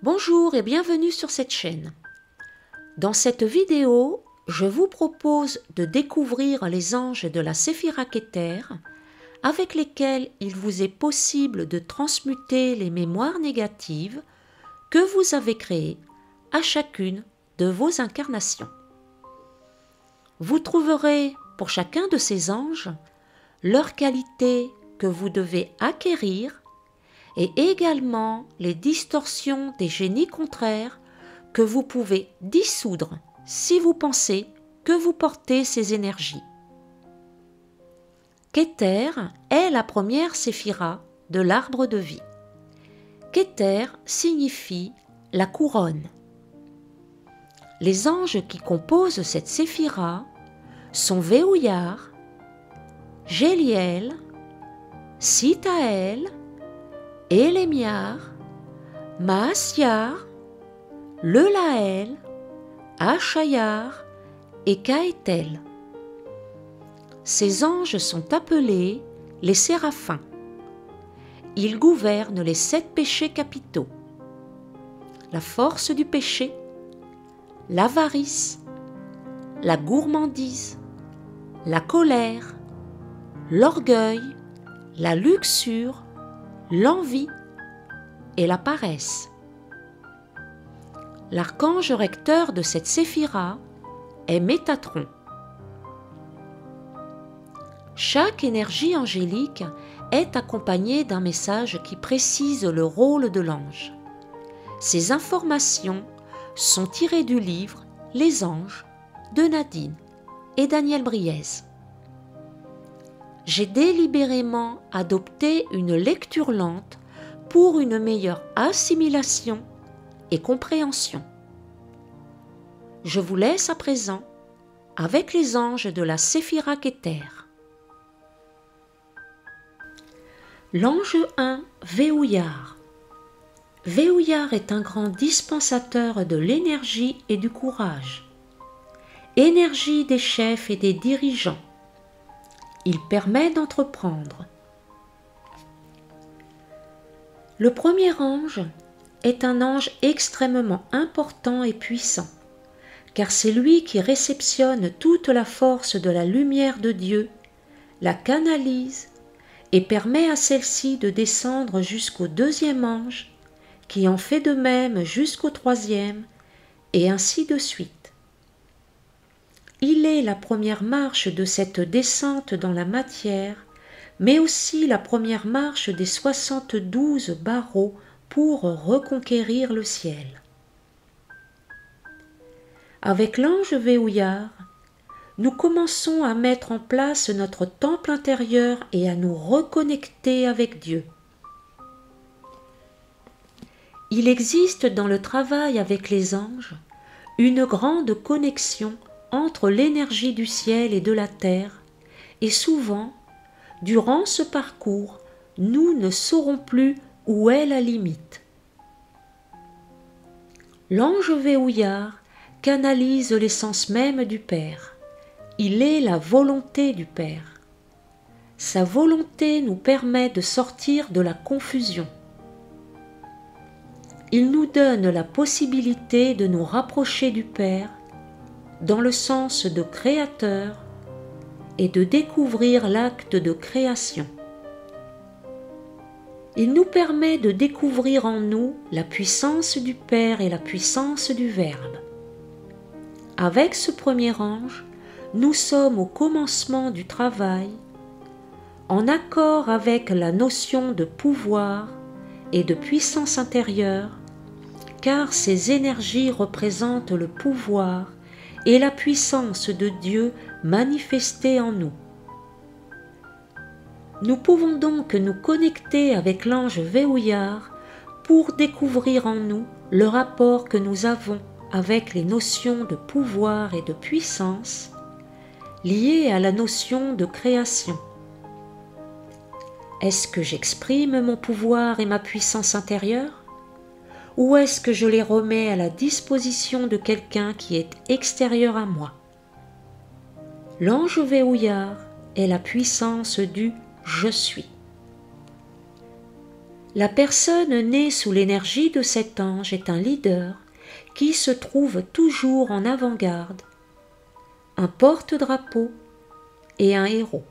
Bonjour et bienvenue sur cette chaîne. Dans cette vidéo, je vous propose de découvrir les anges de la Séphira Keter avec lesquels il vous est possible de transmuter les mémoires négatives que vous avez créées à chacune de vos incarnations. Vous trouverez pour chacun de ces anges leurs qualités que vous devez acquérir et également les distorsions des génies contraires que vous pouvez dissoudre si vous pensez que vous portez ces énergies. Keter est la première séphira de l'arbre de vie. Keter signifie la couronne. Les anges qui composent cette séphira sont Veouyar, Géliel, Sitaël, Élémiar, Maasyar, Lelaël, Achayar et Kaétel. Ces anges sont appelés les séraphins. Ils gouvernent les 7 péchés capitaux: la force du péché, l'avarice, la gourmandise, la colère, l'orgueil, la luxure, l'envie et la paresse. L'archange recteur de cette séphira est Métatron. Chaque énergie angélique est accompagnée d'un message qui précise le rôle de l'ange. Ces informations sont tirées du livre Les Anges de Nadine et Daniel Briez. J'ai délibérément adopté une lecture lente pour une meilleure assimilation et compréhension. Je vous laisse à présent avec les anges de la Séphira Keter. L'ange 1, Veouyar. Veouyar est un grand dispensateur de l'énergie et du courage. Énergie des chefs et des dirigeants. Il permet d'entreprendre. Le premier ange est un ange extrêmement important et puissant, car c'est lui qui réceptionne toute la force de la lumière de Dieu, la canalise et permet à celle-ci de descendre jusqu'au 2e ange, qui en fait de même jusqu'au 3e, et ainsi de suite. Il est la première marche de cette descente dans la matière, mais aussi la première marche des 72 barreaux pour reconquérir le ciel. Avec l'ange Veouyar, nous commençons à mettre en place notre temple intérieur et à nous reconnecter avec Dieu. Il existe dans le travail avec les anges une grande connexion entre l'énergie du ciel et de la terre, et souvent, durant ce parcours, nous ne saurons plus où est la limite. L'ange Veouyar canalise l'essence même du Père. Il est la volonté du Père. Sa volonté nous permet de sortir de la confusion. Il nous donne la possibilité de nous rapprocher du Père dans le sens de créateur et de découvrir l'acte de création. Il nous permet de découvrir en nous la puissance du Père et la puissance du Verbe. Avec ce premier ange, nous sommes au commencement du travail, en accord avec la notion de pouvoir et de puissance intérieure, car ces énergies représentent le pouvoir et la puissance de Dieu manifestée en nous. Nous pouvons donc nous connecter avec l'ange Veouyar pour découvrir en nous le rapport que nous avons avec les notions de pouvoir et de puissance liées à la notion de création. Est-ce que j'exprime mon pouvoir et ma puissance intérieure ? Ou est-ce que je les remets à la disposition de quelqu'un qui est extérieur à moi? L'ange Veouyar est la puissance du « je suis ». La personne née sous l'énergie de cet ange est un leader qui se trouve toujours en avant-garde, un porte-drapeau et un héros.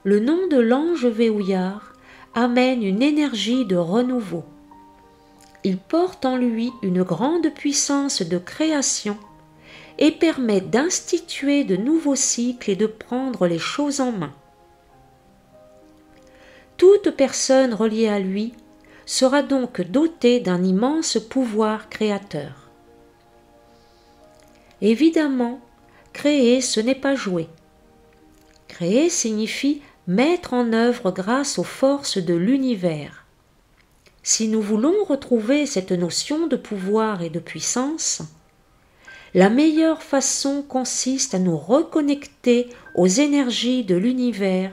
Le nom de l'ange verrouillard amène une énergie de renouveau. Il porte en lui une grande puissance de création et permet d'instituer de nouveaux cycles et de prendre les choses en main. Toute personne reliée à lui sera donc dotée d'un immense pouvoir créateur. Évidemment, créer, ce n'est pas jouer. Créer signifie mettre en œuvre grâce aux forces de l'univers. Si nous voulons retrouver cette notion de pouvoir et de puissance, la meilleure façon consiste à nous reconnecter aux énergies de l'univers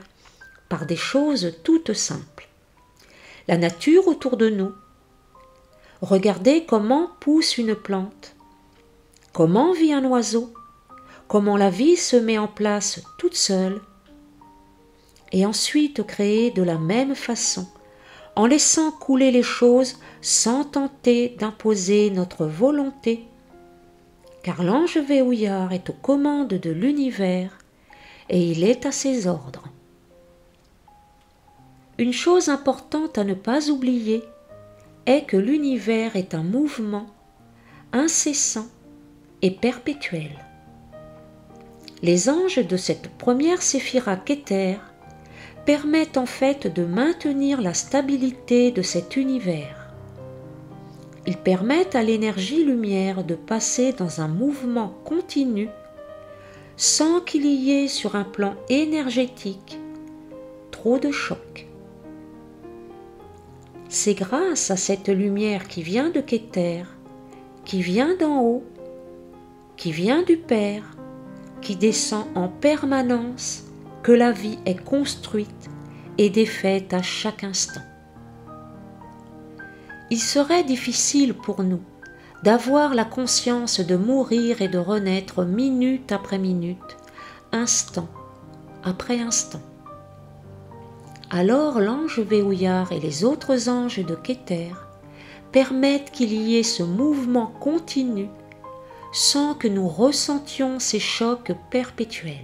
par des choses toutes simples. La nature autour de nous. Regardez comment pousse une plante, comment vit un oiseau, comment la vie se met en place toute seule, et ensuite créer de la même façon, en laissant couler les choses sans tenter d'imposer notre volonté, car l'ange verrouillard est aux commandes de l'univers et il est à ses ordres. Une chose importante à ne pas oublier est que l'univers est un mouvement incessant et perpétuel. Les anges de cette première séphira Keter permettent en fait de maintenir la stabilité de cet univers. Ils permettent à l'énergie lumière de passer dans un mouvement continu sans qu'il y ait sur un plan énergétique trop de chocs. C'est grâce à cette lumière qui vient de Keter, qui vient d'en haut, qui vient du Père, qui descend en permanence, que la vie est construite et défaite à chaque instant. Il serait difficile pour nous d'avoir la conscience de mourir et de renaître minute après minute, instant après instant. Alors l'ange verrouillard et les autres anges de Keter permettent qu'il y ait ce mouvement continu sans que nous ressentions ces chocs perpétuels.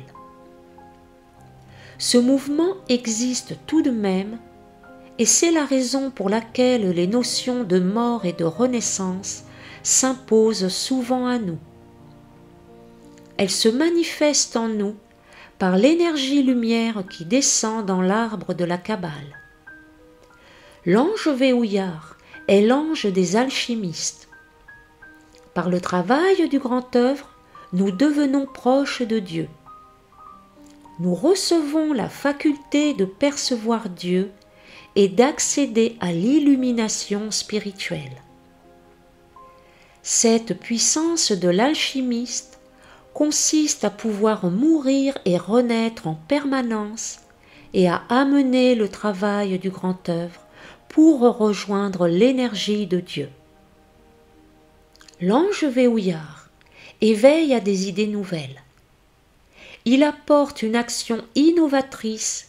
Ce mouvement existe tout de même et c'est la raison pour laquelle les notions de mort et de renaissance s'imposent souvent à nous. Elles se manifestent en nous par l'énergie lumière qui descend dans l'arbre de la Kabbale. L'ange verrouillard est l'ange des alchimistes. Par le travail du grand œuvre, nous devenons proches de Dieu. Nous recevons la faculté de percevoir Dieu et d'accéder à l'illumination spirituelle. Cette puissance de l'alchimiste consiste à pouvoir mourir et renaître en permanence et à amener le travail du grand œuvre pour rejoindre l'énergie de Dieu. L'ange verrouillard éveille à des idées nouvelles. Il apporte une action innovatrice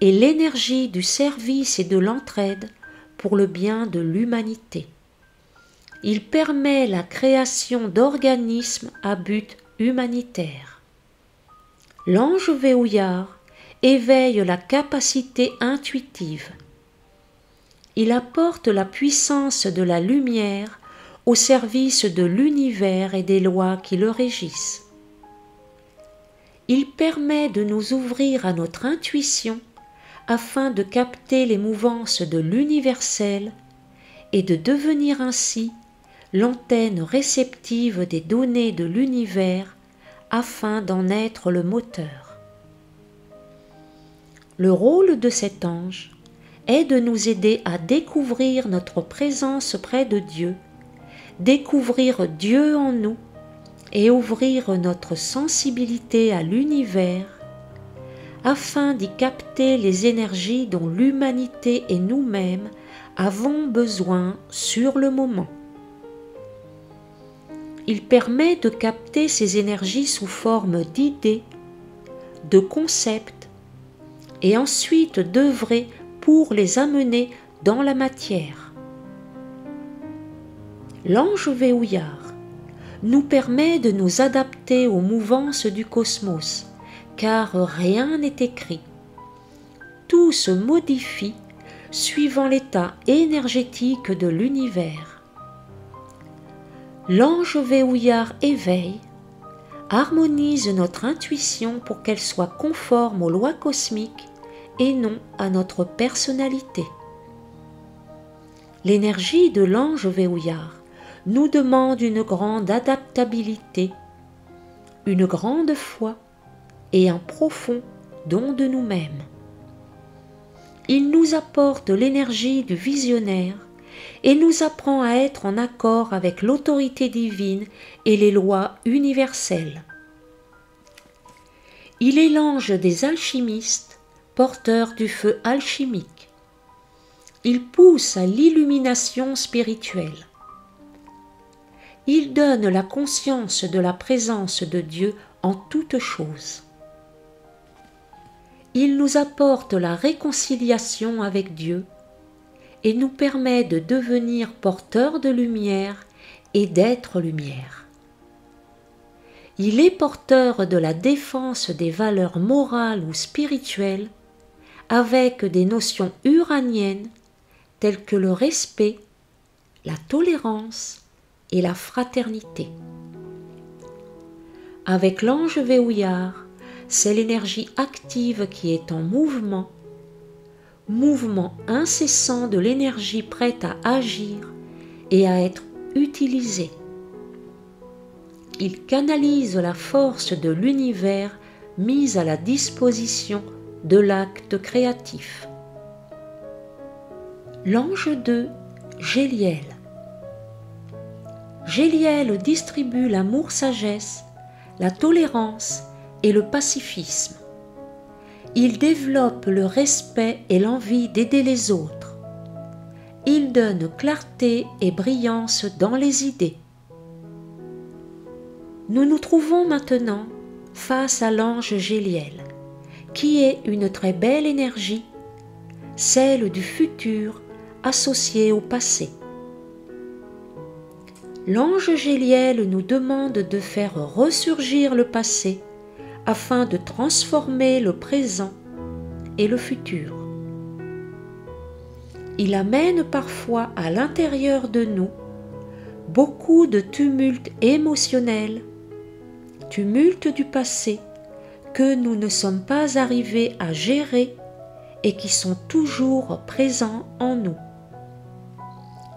et l'énergie du service et de l'entraide pour le bien de l'humanité. Il permet la création d'organismes à but humanitaire. L'ange verrouillard éveille la capacité intuitive. Il apporte la puissance de la lumière au service de l'univers et des lois qui le régissent. Il permet de nous ouvrir à notre intuition afin de capter les mouvances de l'universel et de devenir ainsi l'antenne réceptive des données de l'univers afin d'en être le moteur. Le rôle de cet ange est de nous aider à découvrir notre présence près de Dieu, découvrir Dieu en nous et ouvrir notre sensibilité à l'univers afin d'y capter les énergies dont l'humanité et nous-mêmes avons besoin sur le moment. Il permet de capter ces énergies sous forme d'idées, de concepts, et ensuite d'œuvrer pour les amener dans la matière. L'ange Veouyar nous permet de nous adapter aux mouvances du cosmos, car rien n'est écrit. Tout se modifie suivant l'état énergétique de l'univers. L'ange Veouyar éveille, harmonise notre intuition pour qu'elle soit conforme aux lois cosmiques et non à notre personnalité. L'énergie de l'ange Veouyar nous demande une grande adaptabilité, une grande foi et un profond don de nous-mêmes. Il nous apporte l'énergie du visionnaire et nous apprend à être en accord avec l'autorité divine et les lois universelles. Il est l'ange des alchimistes, porteur du feu alchimique. Il pousse à l'illumination spirituelle. Il donne la conscience de la présence de Dieu en toutes choses. Il nous apporte la réconciliation avec Dieu et nous permet de devenir porteurs de lumière et d'être lumière. Il est porteur de la défense des valeurs morales ou spirituelles avec des notions uraniennes telles que le respect, la tolérance et la fraternité. Avec l'ange Veouyar, c'est l'énergie active qui est en mouvement incessant de l'énergie prête à agir et à être utilisée. Il canalise la force de l'univers mise à la disposition de l'acte créatif. L'ange 2, Géliel. Géliel distribue l'amour-sagesse, la tolérance et le pacifisme. Il développe le respect et l'envie d'aider les autres. Il donne clarté et brillance dans les idées. Nous nous trouvons maintenant face à l'ange Géliel, qui est une très belle énergie, celle du futur associée au passé. L'ange Géliel nous demande de faire ressurgir le passé afin de transformer le présent et le futur. Il amène parfois à l'intérieur de nous beaucoup de tumultes émotionnels, tumultes du passé que nous ne sommes pas arrivés à gérer et qui sont toujours présents en nous.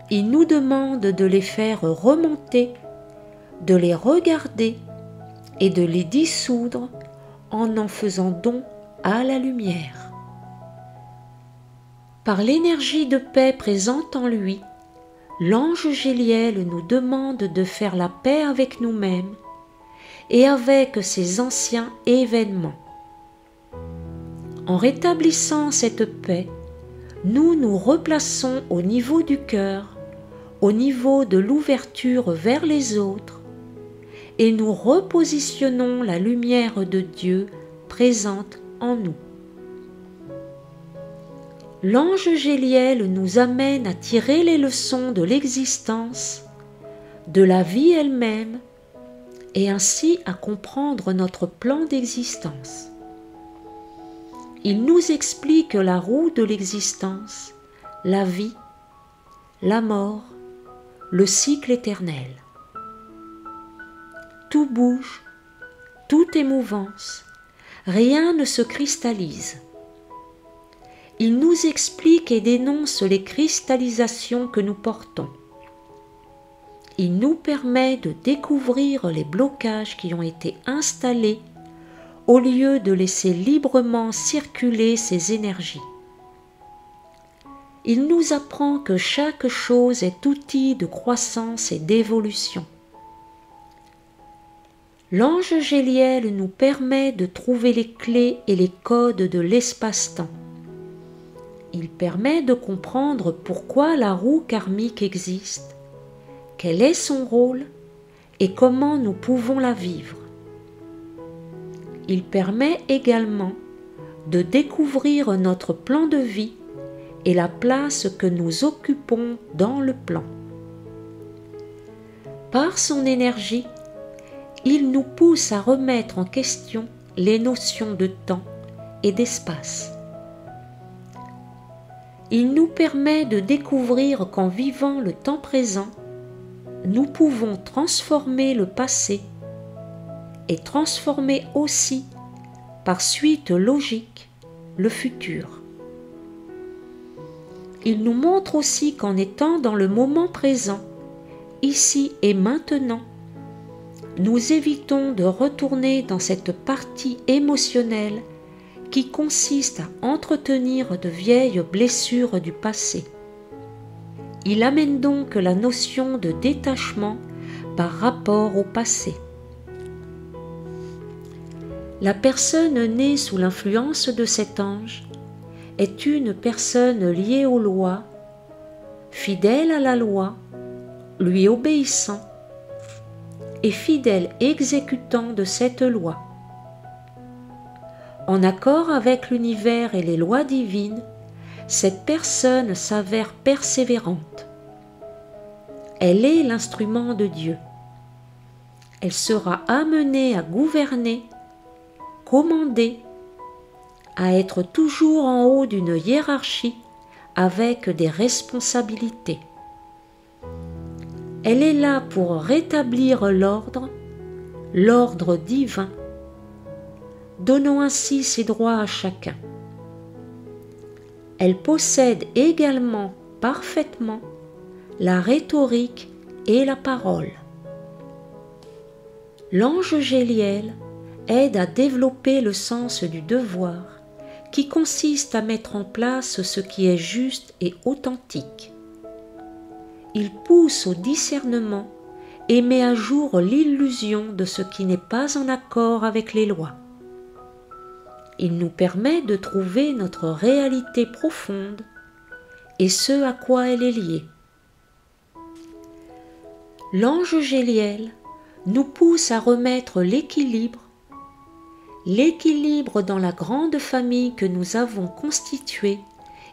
Il nous demande de les faire remonter, de les regarder et de les dissoudre en faisant don à la lumière. Par l'énergie de paix présente en lui, l'ange Géliel nous demande de faire la paix avec nous-mêmes et avec ces anciens événements. En rétablissant cette paix, nous nous replaçons au niveau du cœur, au niveau de l'ouverture vers les autres, et nous repositionnons la lumière de Dieu présente en nous. L'ange Géliel nous amène à tirer les leçons de l'existence, de la vie elle-même, et ainsi à comprendre notre plan d'existence. Il nous explique la roue de l'existence, la vie, la mort, le cycle éternel. Tout bouge, tout est mouvance, rien ne se cristallise. Il nous explique et dénonce les cristallisations que nous portons. Il nous permet de découvrir les blocages qui ont été installés au lieu de laisser librement circuler ces énergies. Il nous apprend que chaque chose est outil de croissance et d'évolution. L'ange Géliel nous permet de trouver les clés et les codes de l'espace-temps. Il permet de comprendre pourquoi la roue karmique existe, quel est son rôle et comment nous pouvons la vivre. Il permet également de découvrir notre plan de vie et la place que nous occupons dans le plan. Par son énergie, il nous pousse à remettre en question les notions de temps et d'espace. Il nous permet de découvrir qu'en vivant le temps présent, nous pouvons transformer le passé et transformer aussi, par suite logique, le futur. Il nous montre aussi qu'en étant dans le moment présent, ici et maintenant, nous évitons de retourner dans cette partie émotionnelle qui consiste à entretenir de vieilles blessures du passé. Il amène donc la notion de détachement par rapport au passé. La personne née sous l'influence de cet ange est une personne liée aux lois, fidèle à la loi, lui obéissant et fidèle exécutant de cette loi. En accord avec l'univers et les lois divines, cette personne s'avère persévérante. Elle est l'instrument de Dieu. Elle sera amenée à gouverner, commander, à être toujours en haut d'une hiérarchie avec des responsabilités. Elle est là pour rétablir l'ordre divin, donnant ainsi ses droits à chacun. Elle possède également parfaitement la rhétorique et la parole. L'ange Géliel aide à développer le sens du devoir, qui consiste à mettre en place ce qui est juste et authentique. Il pousse au discernement et met à jour l'illusion de ce qui n'est pas en accord avec les lois. Il nous permet de trouver notre réalité profonde et ce à quoi elle est liée. L'ange Géliel nous pousse à remettre l'équilibre dans la grande famille que nous avons constituée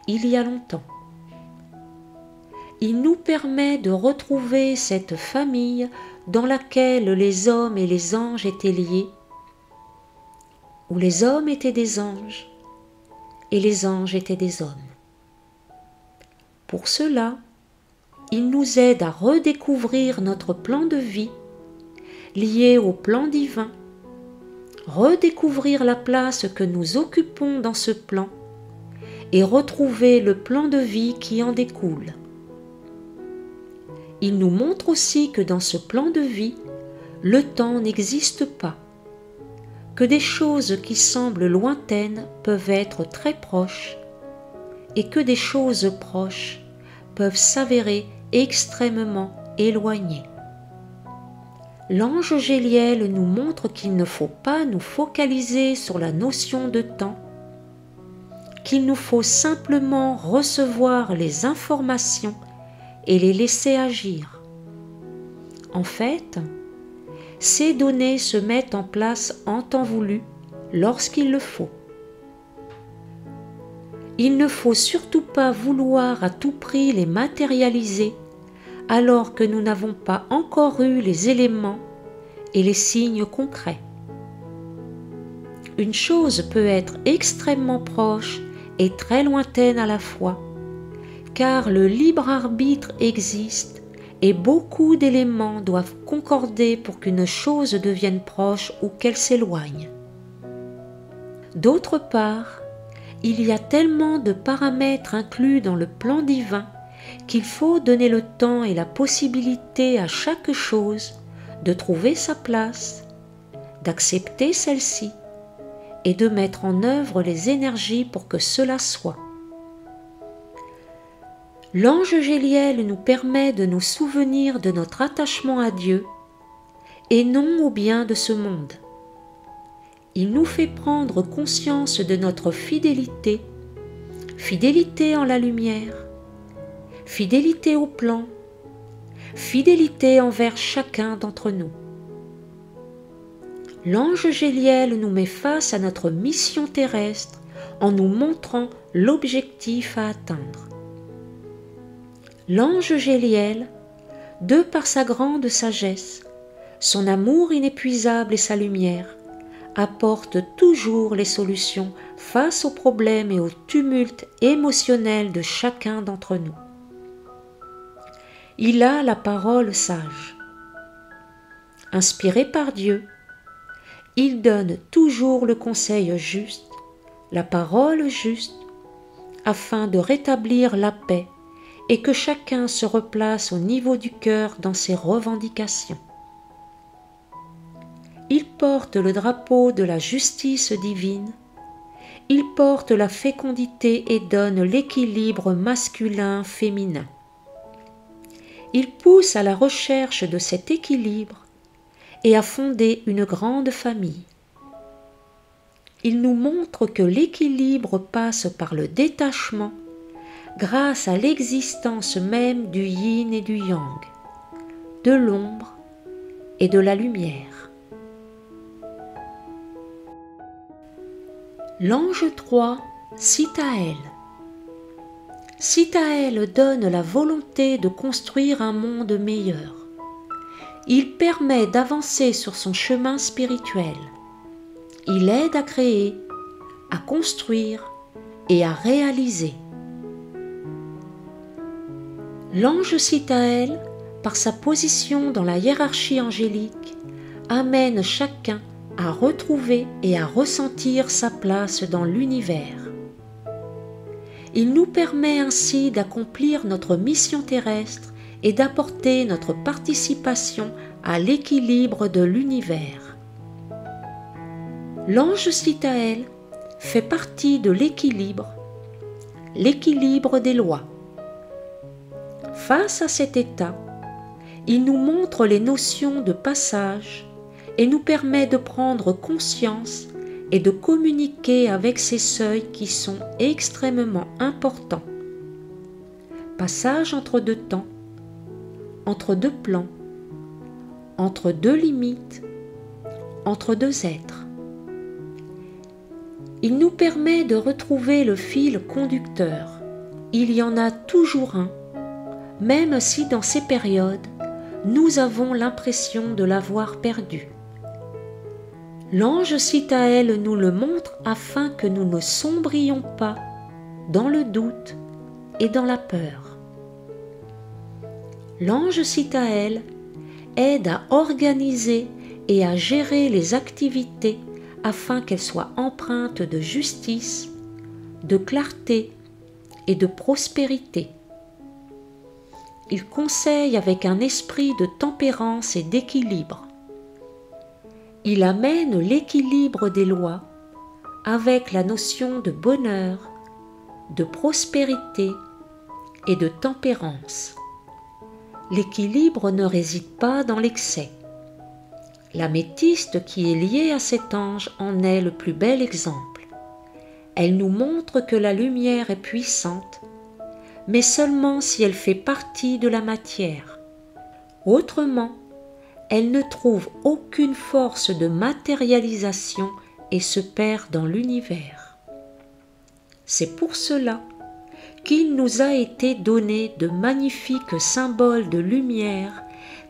il y a longtemps. Il nous permet de retrouver cette famille dans laquelle les hommes et les anges étaient liés, où les hommes étaient des anges et les anges étaient des hommes. Pour cela, il nous aide à redécouvrir notre plan de vie lié au plan divin, redécouvrir la place que nous occupons dans ce plan et retrouver le plan de vie qui en découle. Il nous montre aussi que dans ce plan de vie, le temps n'existe pas, que des choses qui semblent lointaines peuvent être très proches et que des choses proches peuvent s'avérer extrêmement éloignées. L'ange Géliel nous montre qu'il ne faut pas nous focaliser sur la notion de temps, qu'il nous faut simplement recevoir les informations et les laisser agir. En fait, ces données se mettent en place en temps voulu lorsqu'il le faut. Il ne faut surtout pas vouloir à tout prix les matérialiser alors que nous n'avons pas encore eu les éléments et les signes concrets. Une chose peut être extrêmement proche et très lointaine à la fois, car le libre arbitre existe et beaucoup d'éléments doivent concorder pour qu'une chose devienne proche ou qu'elle s'éloigne. D'autre part, il y a tellement de paramètres inclus dans le plan divin qu'il faut donner le temps et la possibilité à chaque chose de trouver sa place, d'accepter celle-ci et de mettre en œuvre les énergies pour que cela soit. L'ange Géliel nous permet de nous souvenir de notre attachement à Dieu et non au bien de ce monde. Il nous fait prendre conscience de notre fidélité, fidélité en la lumière, fidélité au plan, fidélité envers chacun d'entre nous. L'ange Géliel nous met face à notre mission terrestre en nous montrant l'objectif à atteindre. L'ange Géliel, de par sa grande sagesse, son amour inépuisable et sa lumière, apporte toujours les solutions face aux problèmes et aux tumultes émotionnels de chacun d'entre nous. Il a la parole sage. Inspiré par Dieu, il donne toujours le conseil juste, la parole juste, afin de rétablir la paix et que chacun se replace au niveau du cœur dans ses revendications. Il porte le drapeau de la justice divine, il porte la fécondité et donne l'équilibre masculin-féminin. Il pousse à la recherche de cet équilibre et à fonder une grande famille. Il nous montre que l'équilibre passe par le détachement grâce à l'existence même du yin et du yang, de l'ombre et de la lumière. L'ange 3, Sitaël. Sitaël donne la volonté de construire un monde meilleur. Il permet d'avancer sur son chemin spirituel. Il aide à créer, à construire et à réaliser. L'ange Sitaël, par sa position dans la hiérarchie angélique, amène chacun à retrouver et à ressentir sa place dans l'univers. Il nous permet ainsi d'accomplir notre mission terrestre et d'apporter notre participation à l'équilibre de l'univers. L'ange Sitaël fait partie de l'équilibre des lois. Face à cet état, il nous montre les notions de passage et nous permet de prendre conscience et de communiquer avec ces seuils qui sont extrêmement importants. Passage entre deux temps, entre deux plans, entre deux limites, entre deux êtres. Il nous permet de retrouver le fil conducteur. Il y en a toujours un, même si dans ces périodes, nous avons l'impression de l'avoir perdu. L'ange Sitaël nous le montre afin que nous ne sombrions pas dans le doute et dans la peur. L'ange Sitaël aide à organiser et à gérer les activités afin qu'elles soient empreintes de justice, de clarté et de prospérité. Il conseille avec un esprit de tempérance et d'équilibre. Il amène l'équilibre des lois avec la notion de bonheur, de prospérité et de tempérance. L'équilibre ne réside pas dans l'excès. L'améthyste qui est liée à cet ange en est le plus bel exemple. Elle nous montre que la lumière est puissante, mais seulement si elle fait partie de la matière. Autrement, elle ne trouve aucune force de matérialisation et se perd dans l'univers. C'est pour cela qu'il nous a été donné de magnifiques symboles de lumière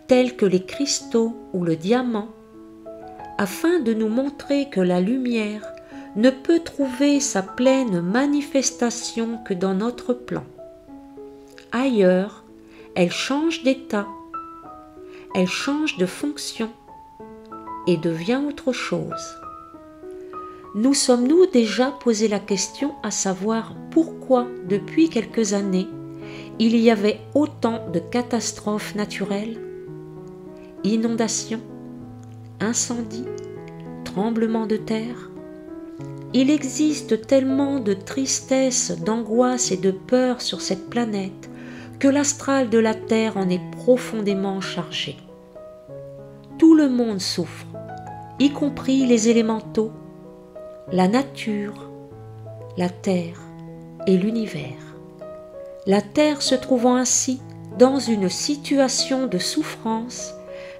tels que les cristaux ou le diamant, afin de nous montrer que la lumière ne peut trouver sa pleine manifestation que dans notre plan. Ailleurs, elle change d'état, elle change de fonction et devient autre chose. Nous sommes-nous déjà posé la question à savoir pourquoi, depuis quelques années, il y avait autant de catastrophes naturelles, inondations, incendies, tremblements de terre? Il existe tellement de tristesse, d'angoisse et de peur sur cette planète que l'astral de la Terre en est profondément chargé. Tout le monde souffre, y compris les élémentaux, la nature, la Terre et l'univers. La Terre, se trouvant ainsi dans une situation de souffrance,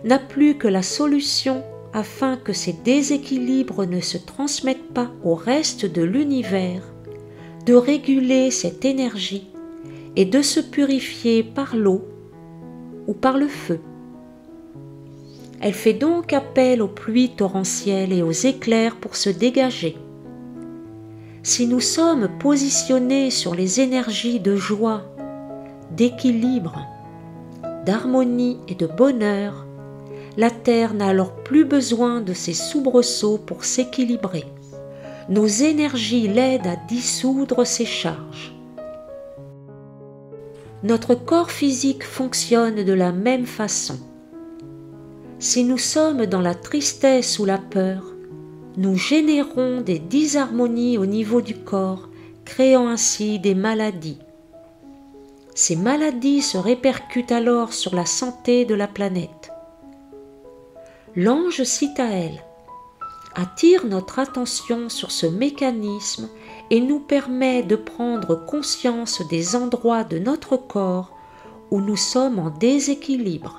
n'a plus que la solution afin que ces déséquilibres ne se transmettent pas au reste de l'univers, de réguler cette énergie et de se purifier par l'eau ou par le feu. Elle fait donc appel aux pluies torrentielles et aux éclairs pour se dégager. Si nous sommes positionnés sur les énergies de joie, d'équilibre, d'harmonie et de bonheur, la Terre n'a alors plus besoin de ces soubresauts pour s'équilibrer. Nos énergies l'aident à dissoudre ses charges. Notre corps physique fonctionne de la même façon. Si nous sommes dans la tristesse ou la peur, nous générons des disharmonies au niveau du corps, créant ainsi des maladies. Ces maladies se répercutent alors sur la santé de la planète. L'ange Sitaël attire notre attention sur ce mécanisme et nous permet de prendre conscience des endroits de notre corps où nous sommes en déséquilibre.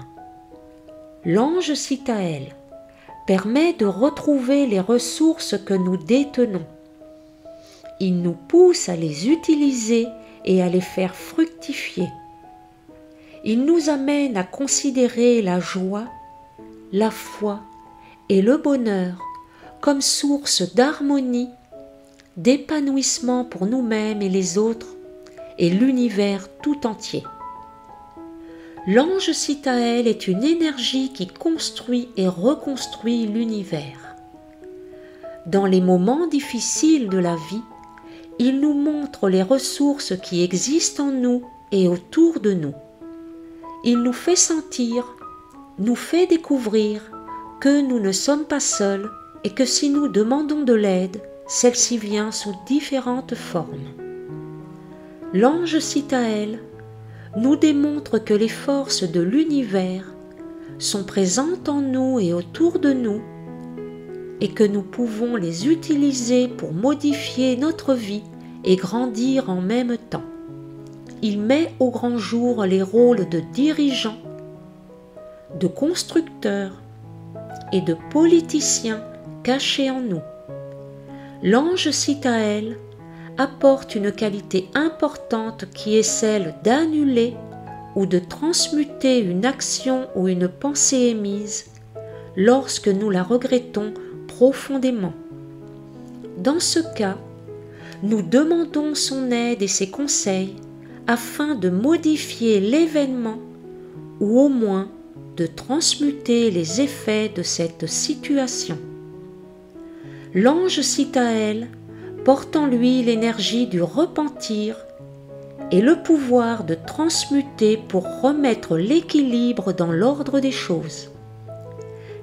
L'ange Sitaël permet de retrouver les ressources que nous détenons. Il nous pousse à les utiliser et à les faire fructifier. Il nous amène à considérer la joie, la foi et le bonheur comme source d'harmonie, d'épanouissement pour nous-mêmes et les autres et l'univers tout entier. L'ange Sitaël est une énergie qui construit et reconstruit l'univers. Dans les moments difficiles de la vie, il nous montre les ressources qui existent en nous et autour de nous. Il nous fait sentir, nous fait découvrir que nous ne sommes pas seuls et que si nous demandons de l'aide, celle-ci vient sous différentes formes. L'ange Sitaël nous démontre que les forces de l'univers sont présentes en nous et autour de nous et que nous pouvons les utiliser pour modifier notre vie et grandir en même temps. Il met au grand jour les rôles de dirigeants, de constructeurs et de politiciens cachés en nous. L'ange Sitaël apporte une qualité importante qui est celle d'annuler ou de transmuter une action ou une pensée émise lorsque nous la regrettons profondément. Dans ce cas, nous demandons son aide et ses conseils afin de modifier l'événement ou au moins de transmuter les effets de cette situation. L'ange Sitaël porte en lui l'énergie du repentir et le pouvoir de transmuter pour remettre l'équilibre dans l'ordre des choses.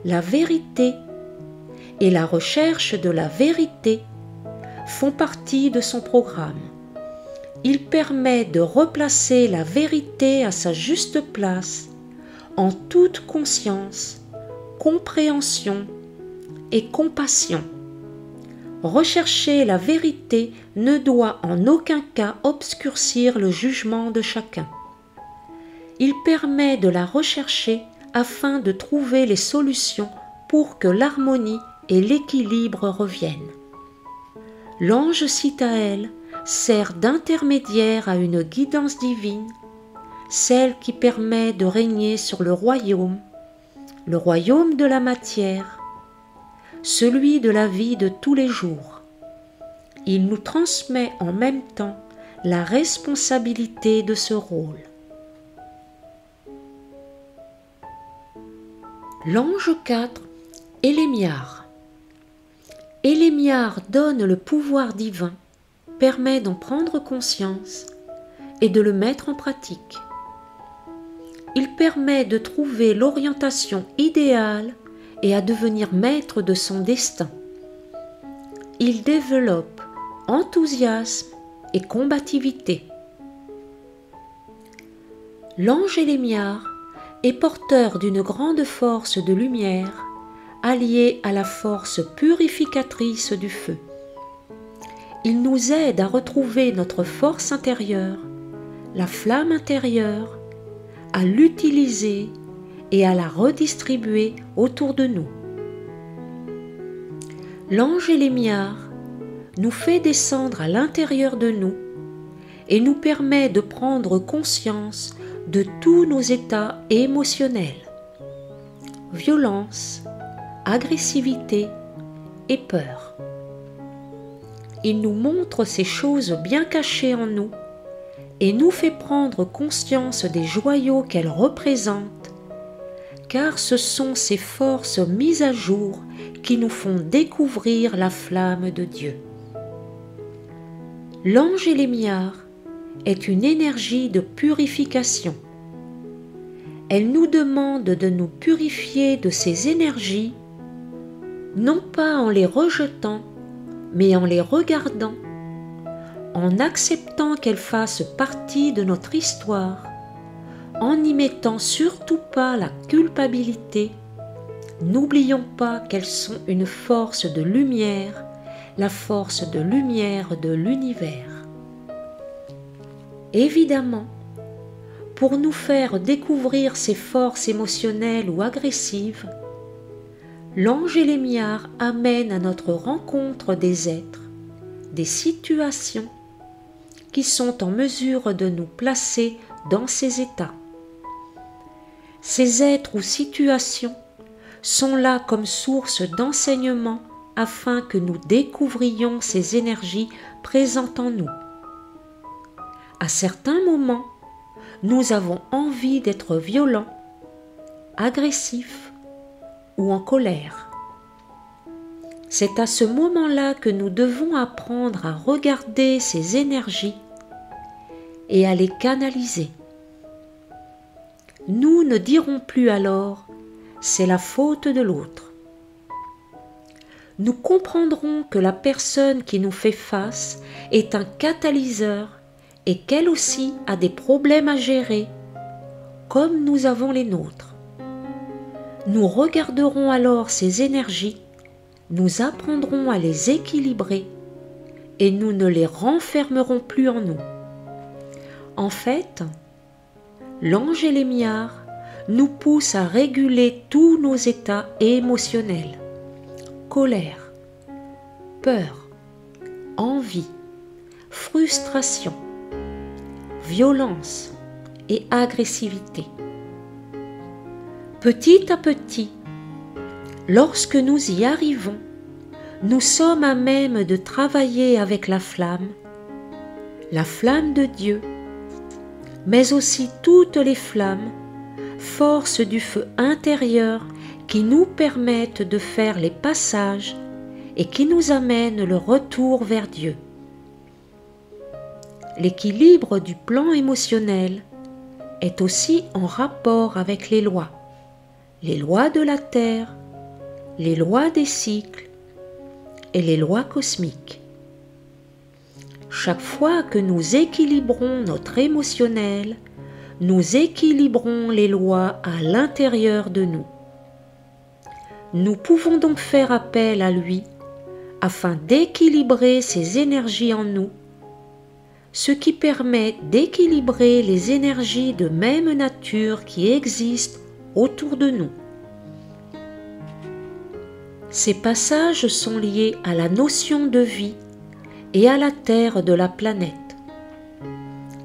La vérité et la recherche de la vérité font partie de son programme. Il permet de replacer la vérité à sa juste place en toute conscience, compréhension et compassion. Rechercher la vérité ne doit en aucun cas obscurcir le jugement de chacun. Il permet de la rechercher afin de trouver les solutions pour que l'harmonie et l'équilibre reviennent. L'ange Sitaël sert d'intermédiaire à une guidance divine, celle qui permet de régner sur le royaume de la matière, celui de la vie de tous les jours. Il nous transmet en même temps la responsabilité de ce rôle. L'ange 4, Élémiar. Élémiar donne le pouvoir divin, permet d'en prendre conscience et de le mettre en pratique. Il permet de trouver l'orientation idéale et à devenir maître de son destin. Il développe enthousiasme et combativité. L'ange Élémiar est porteur d'une grande force de lumière, alliée à la force purificatrice du feu. Il nous aide à retrouver notre force intérieure, la flamme intérieure, à l'utiliser et à la redistribuer autour de nous. L'ange Élémiar nous fait descendre à l'intérieur de nous et nous permet de prendre conscience de tous nos états émotionnels, violence, agressivité et peur. Il nous montre ces choses bien cachées en nous et nous fait prendre conscience des joyaux qu'elles représentent, car ce sont ces forces mises à jour qui nous font découvrir la flamme de Dieu. L'ange Élémiar est une énergie de purification. Elle nous demande de nous purifier de ces énergies, non pas en les rejetant, mais en les regardant, en acceptant qu'elles fassent partie de notre histoire, en n'y mettant surtout pas la culpabilité. N'oublions pas qu'elles sont une force de lumière, la force de lumière de l'univers. Évidemment, pour nous faire découvrir ces forces émotionnelles ou agressives, l'ange Élémiar amène à notre rencontre des êtres, des situations qui sont en mesure de nous placer dans ces états. Ces êtres ou situations sont là comme source d'enseignement afin que nous découvrions ces énergies présentes en nous. À certains moments, nous avons envie d'être violents, agressifs ou en colère. C'est à ce moment-là que nous devons apprendre à regarder ces énergies et à les canaliser. Nous ne dirons plus alors « c'est la faute de l'autre ». Nous comprendrons que la personne qui nous fait face est un catalyseur et qu'elle aussi a des problèmes à gérer, comme nous avons les nôtres. Nous regarderons alors ces énergies, nous apprendrons à les équilibrer et nous ne les renfermerons plus en nous. En fait, l'ange Élémiar nous pousse à réguler tous nos états émotionnels, colère, peur, envie, frustration, violence et agressivité. Petit à petit, lorsque nous y arrivons, nous sommes à même de travailler avec la flamme de Dieu, mais aussi toutes les flammes, forces du feu intérieur qui nous permettent de faire les passages et qui nous amènent le retour vers Dieu. L'équilibre du plan émotionnel est aussi en rapport avec les lois de la Terre, les lois des cycles et les lois cosmiques. Chaque fois que nous équilibrons notre émotionnel, nous équilibrons les lois à l'intérieur de nous. Nous pouvons donc faire appel à lui afin d'équilibrer ces énergies en nous, ce qui permet d'équilibrer les énergies de même nature qui existent autour de nous. Ces passages sont liés à la notion de vie et à la terre de la planète.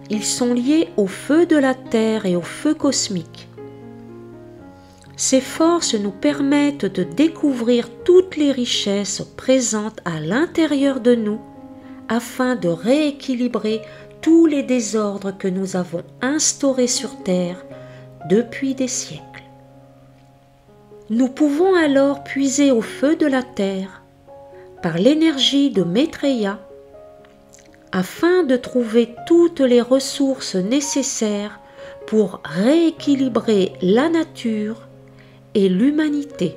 Ils sont liés au feu de la terre et au feu cosmique. Ces forces nous permettent de découvrir toutes les richesses présentes à l'intérieur de nous afin de rééquilibrer tous les désordres que nous avons instaurés sur Terre depuis des siècles. Nous pouvons alors puiser au feu de la Terre par l'énergie de Maitreya afin de trouver toutes les ressources nécessaires pour rééquilibrer la nature et l'humanité.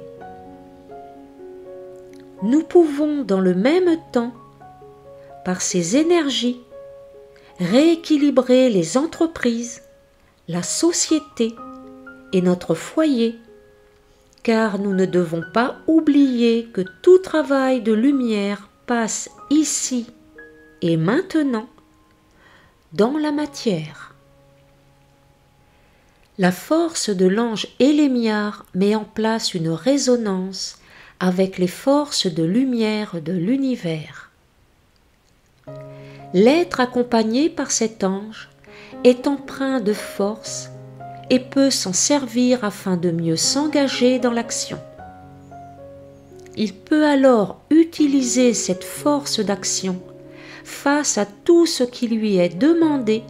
Nous pouvons dans le même temps, par ces énergies, rééquilibrer les entreprises, la société et notre foyer, car nous ne devons pas oublier que tout travail de lumière passe ici et maintenant dans la matière. La force de l'ange Élémiar met en place une résonance avec les forces de lumière de l'univers. l'être accompagné par cet ange est empreint de force et peut s'en servir afin de mieux s'engager dans l'action. Il peut alors utiliser cette force d'action face à tout ce qui lui est demandé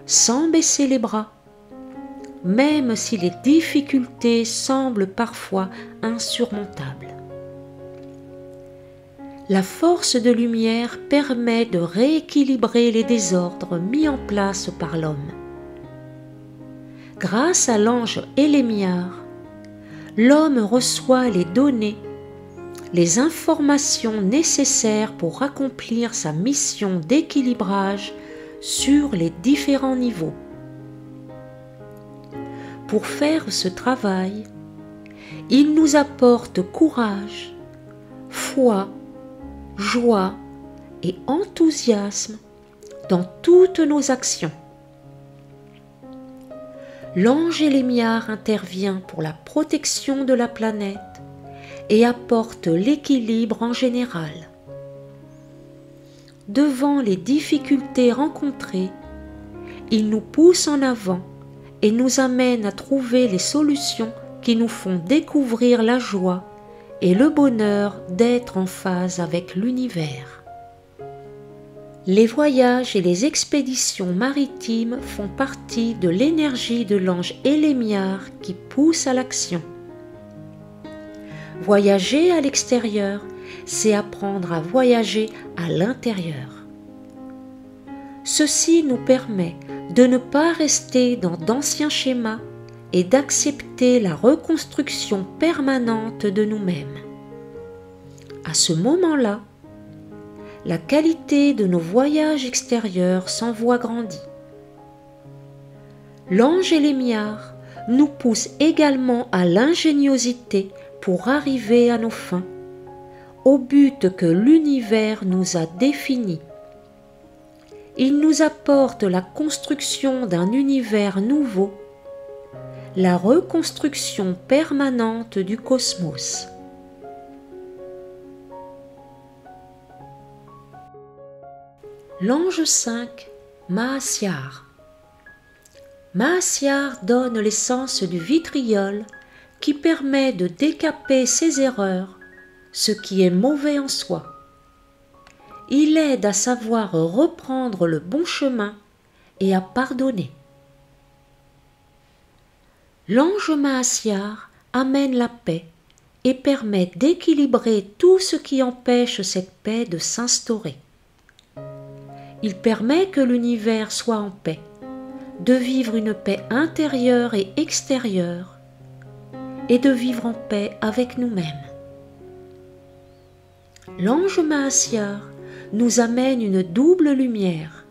sans baisser les bras, même si les difficultés semblent parfois insurmontables. La force de lumière permet de rééquilibrer les désordres mis en place par l'homme. Grâce à l'ange Élémiar, l'homme reçoit les données, les informations nécessaires pour accomplir sa mission d'équilibrage sur les différents niveaux. Pour faire ce travail, il nous apporte courage, foi, joie et enthousiasme dans toutes nos actions. L'ange Élémiar intervient pour la protection de la planète et apporte l'équilibre en général. Devant les difficultés rencontrées, il nous pousse en avant et nous amène à trouver les solutions qui nous font découvrir la joie et le bonheur d'être en phase avec l'univers. Les voyages et les expéditions maritimes font partie de l'énergie de l'ange Élémiar qui pousse à l'action. Voyager à l'extérieur, c'est apprendre à voyager à l'intérieur. Ceci nous permet de ne pas rester dans d'anciens schémas et d'accepter la reconstruction permanente de nous-mêmes. À ce moment-là, la qualité de nos voyages extérieurs s'en voit grandie. L'ange Élémiar nous pousse également à l'ingéniosité pour arriver à nos fins, au but que l'univers nous a définis. Il nous apporte la construction d'un univers nouveau, la reconstruction permanente du cosmos. L'ange 5, Mahasyar. Mahasyar donne l'essence du vitriol qui permet de décaper ses erreurs, ce qui est mauvais en soi. Il aide à savoir reprendre le bon chemin et à pardonner. L'ange Mahasyar amène la paix et permet d'équilibrer tout ce qui empêche cette paix de s'instaurer. Il permet que l'univers soit en paix, de vivre une paix intérieure et extérieure, et de vivre en paix avec nous-mêmes. L'ange Mahasyar nous amène une double lumière,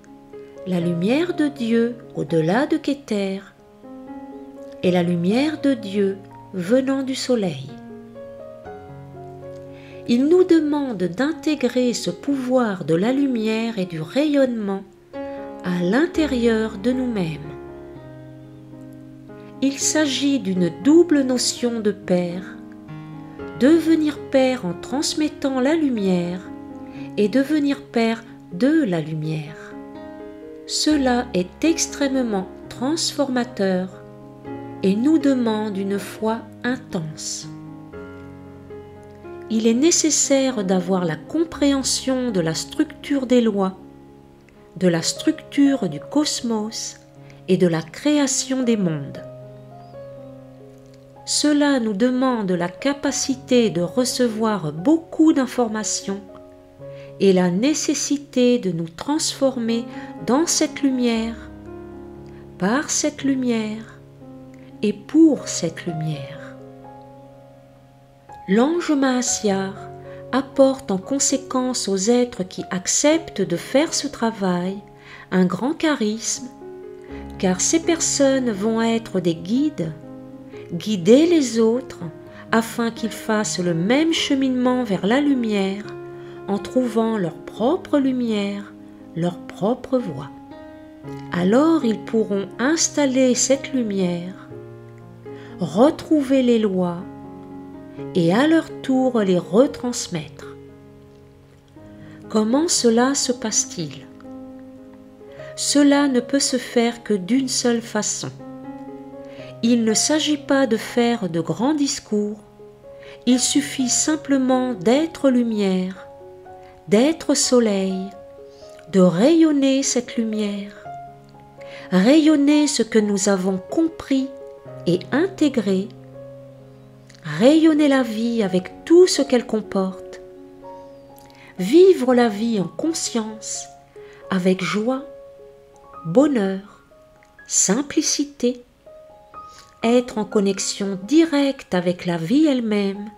la lumière de Dieu au-delà de Keter et la lumière de Dieu venant du soleil. Il nous demande d'intégrer ce pouvoir de la lumière et du rayonnement à l'intérieur de nous-mêmes. Il s'agit d'une double notion de père, devenir père en transmettant la lumière et devenir père de la lumière. Cela est extrêmement transformateur et nous demande une foi intense. Il est nécessaire d'avoir la compréhension de la structure des lois, de la structure du cosmos et de la création des mondes. Cela nous demande la capacité de recevoir beaucoup d'informations et la nécessité de nous transformer dans cette lumière, par cette lumière et pour cette lumière. L'ange Mahasyar apporte en conséquence aux êtres qui acceptent de faire ce travail un grand charisme, car ces personnes vont être des guides, guider les autres afin qu'ils fassent le même cheminement vers la lumière en trouvant leur propre lumière, leur propre voie. Alors ils pourront installer cette lumière, retrouver les lois et à leur tour les retransmettre. Comment cela se passe-t-il ? cela ne peut se faire que d'une seule façon. Il ne s'agit pas de faire de grands discours, il suffit simplement d'être lumière, d'être soleil, de rayonner cette lumière, rayonner ce que nous avons compris et intégré, rayonner la vie avec tout ce qu'elle comporte, vivre la vie en conscience, avec joie, bonheur, simplicité, être en connexion directe avec la vie elle-même,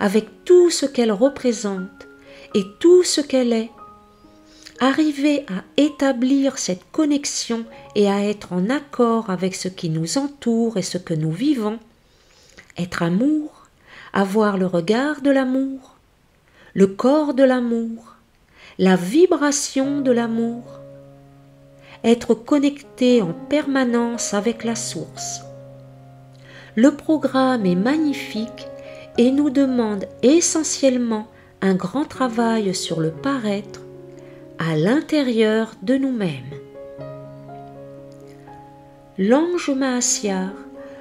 avec tout ce qu'elle représente et tout ce qu'elle est, arriver à établir cette connexion et à être en accord avec ce qui nous entoure et ce que nous vivons, être amour, avoir le regard de l'amour, le corps de l'amour, la vibration de l'amour, être connecté en permanence avec la source. Le programme est magnifique et nous demande essentiellement un grand travail sur le paraître à l'intérieur de nous-mêmes. L'ange Mahasyar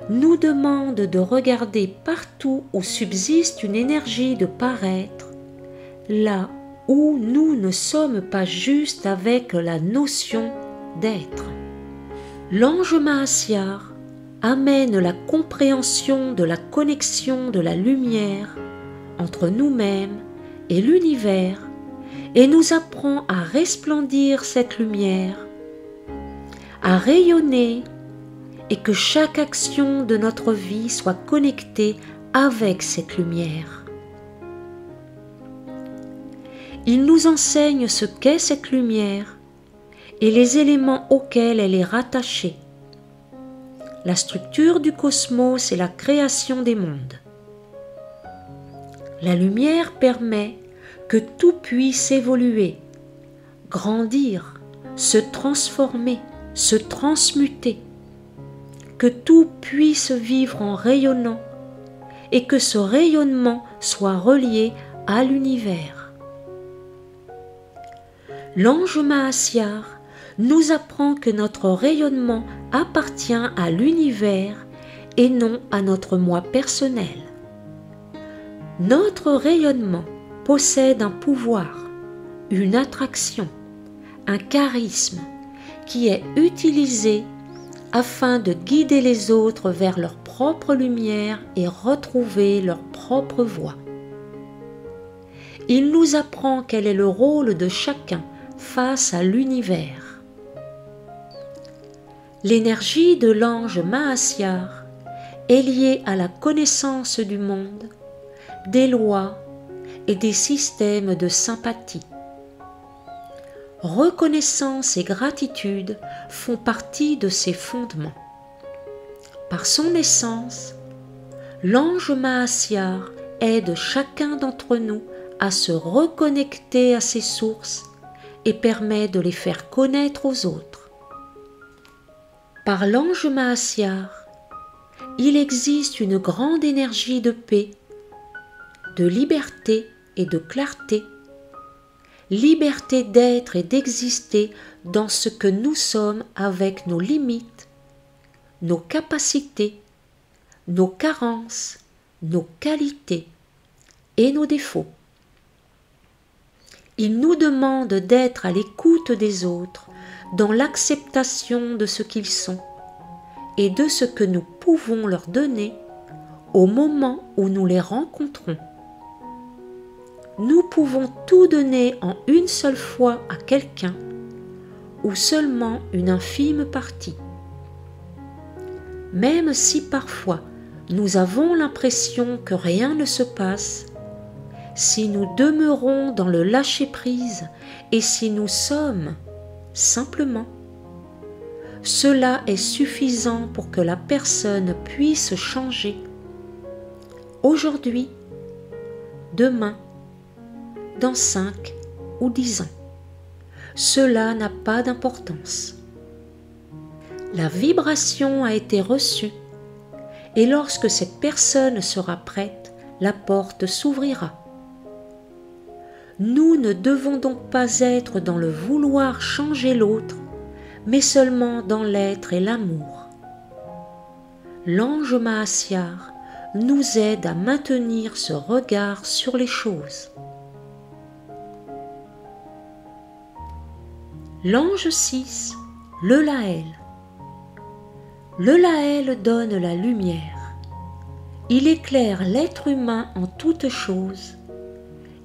nous demande de regarder partout où subsiste une énergie de paraître, là où nous ne sommes pas juste avec la notion d'être. L'ange Mahasyar amène la compréhension de la connexion de la lumière entre nous-mêmes et l'univers et nous apprend à resplendir cette lumière, à rayonner et que chaque action de notre vie soit connectée avec cette lumière. Il nous enseigne ce qu'est cette lumière et les éléments auxquels elle est rattachée, la structure du cosmos et la création des mondes. La lumière permet que tout puisse évoluer, grandir, se transformer, se transmuter, que tout puisse vivre en rayonnant et que ce rayonnement soit relié à l'univers. L'ange Mahasyar nous apprend que notre rayonnement appartient à l'univers et non à notre moi personnel. Notre rayonnement possède un pouvoir, une attraction, un charisme qui est utilisé afin de guider les autres vers leur propre lumière et retrouver leur propre voie. Il nous apprend quel est le rôle de chacun face à l'univers. L'énergie de l'ange Mahasyar est liée à la connaissance du monde, des lois et des systèmes de sympathie. Reconnaissance et gratitude font partie de ses fondements. Par son essence, l'ange Mahasyar aide chacun d'entre nous à se reconnecter à ses sources et permet de les faire connaître aux autres. Par l'ange Mahasyar, il existe une grande énergie de paix, de liberté et de clarté, liberté d'être et d'exister dans ce que nous sommes avec nos limites, nos capacités, nos carences, nos qualités et nos défauts. Il nous demande d'être à l'écoute des autres, dans l'acceptation de ce qu'ils sont et de ce que nous pouvons leur donner au moment où nous les rencontrons. Nous pouvons tout donner en une seule fois à quelqu'un ou seulement une infime partie. Même si parfois nous avons l'impression que rien ne se passe, si nous demeurons dans le lâcher-prise et si nous sommes simplement, cela est suffisant pour que la personne puisse changer aujourd'hui, demain, dans 5 ou 10 ans. Cela n'a pas d'importance. La vibration a été reçue et lorsque cette personne sera prête, la porte s'ouvrira. Nous ne devons donc pas être dans le vouloir changer l'autre, mais seulement dans l'être et l'amour. L'ange Mahasyar nous aide à maintenir ce regard sur les choses. L'ange 6, le Laël. Le Laël donne la lumière. Il éclaire l'être humain en toutes choses.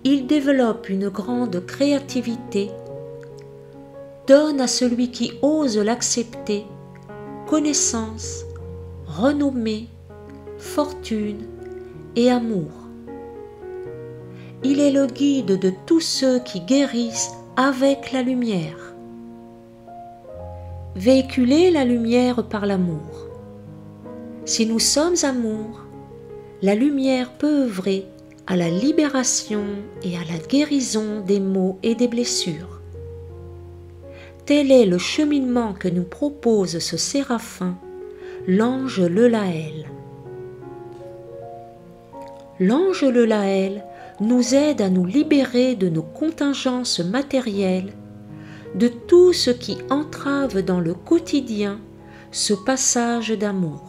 Il développe une grande créativité, donne à celui qui ose l'accepter connaissance, renommée, fortune et amour. Il est le guide de tous ceux qui guérissent avec la lumière. Véhiculer la lumière par l'amour. Si nous sommes amour, la lumière peut œuvrer à la libération et à la guérison des maux et des blessures. Tel est le cheminement que nous propose ce séraphin, l'ange le Laël. L'ange le Laël nous aide à nous libérer de nos contingences matérielles, de tout ce qui entrave dans le quotidien ce passage d'amour.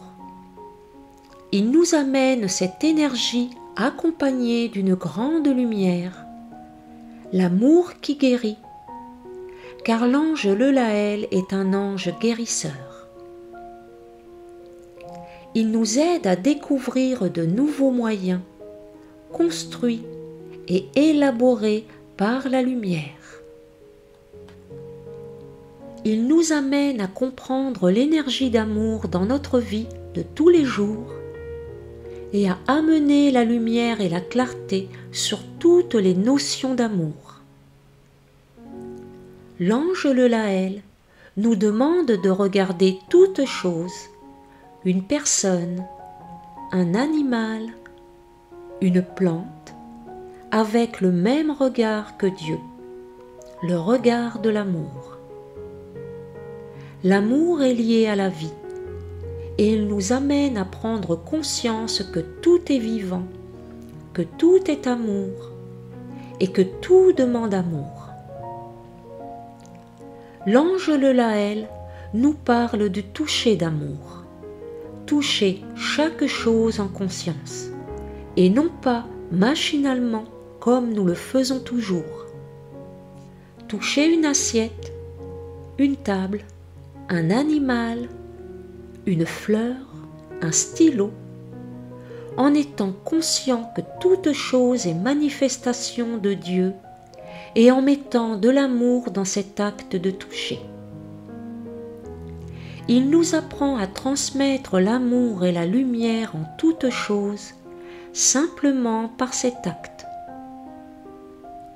Il nous amène cette énergie accompagnée d'une grande lumière, l'amour qui guérit, car l'ange le Laël est un ange guérisseur. Il nous aide à découvrir de nouveaux moyens, construits et élaborés par la lumière. Il nous amène à comprendre l'énergie d'amour dans notre vie de tous les jours et à amener la lumière et la clarté sur toutes les notions d'amour. L'ange le Laël nous demande de regarder toute chose, une personne, un animal, une plante, avec le même regard que Dieu, le regard de l'amour. L'amour est lié à la vie et il nous amène à prendre conscience que tout est vivant, que tout est amour et que tout demande amour. L'ange le Laël nous parle du toucher d'amour, toucher chaque chose en conscience et non pas machinalement comme nous le faisons toujours. Toucher une assiette, une table, un animal, une fleur, un stylo, en étant conscient que toute chose est manifestation de Dieu et en mettant de l'amour dans cet acte de toucher. Il nous apprend à transmettre l'amour et la lumière en toutes choses simplement par cet acte.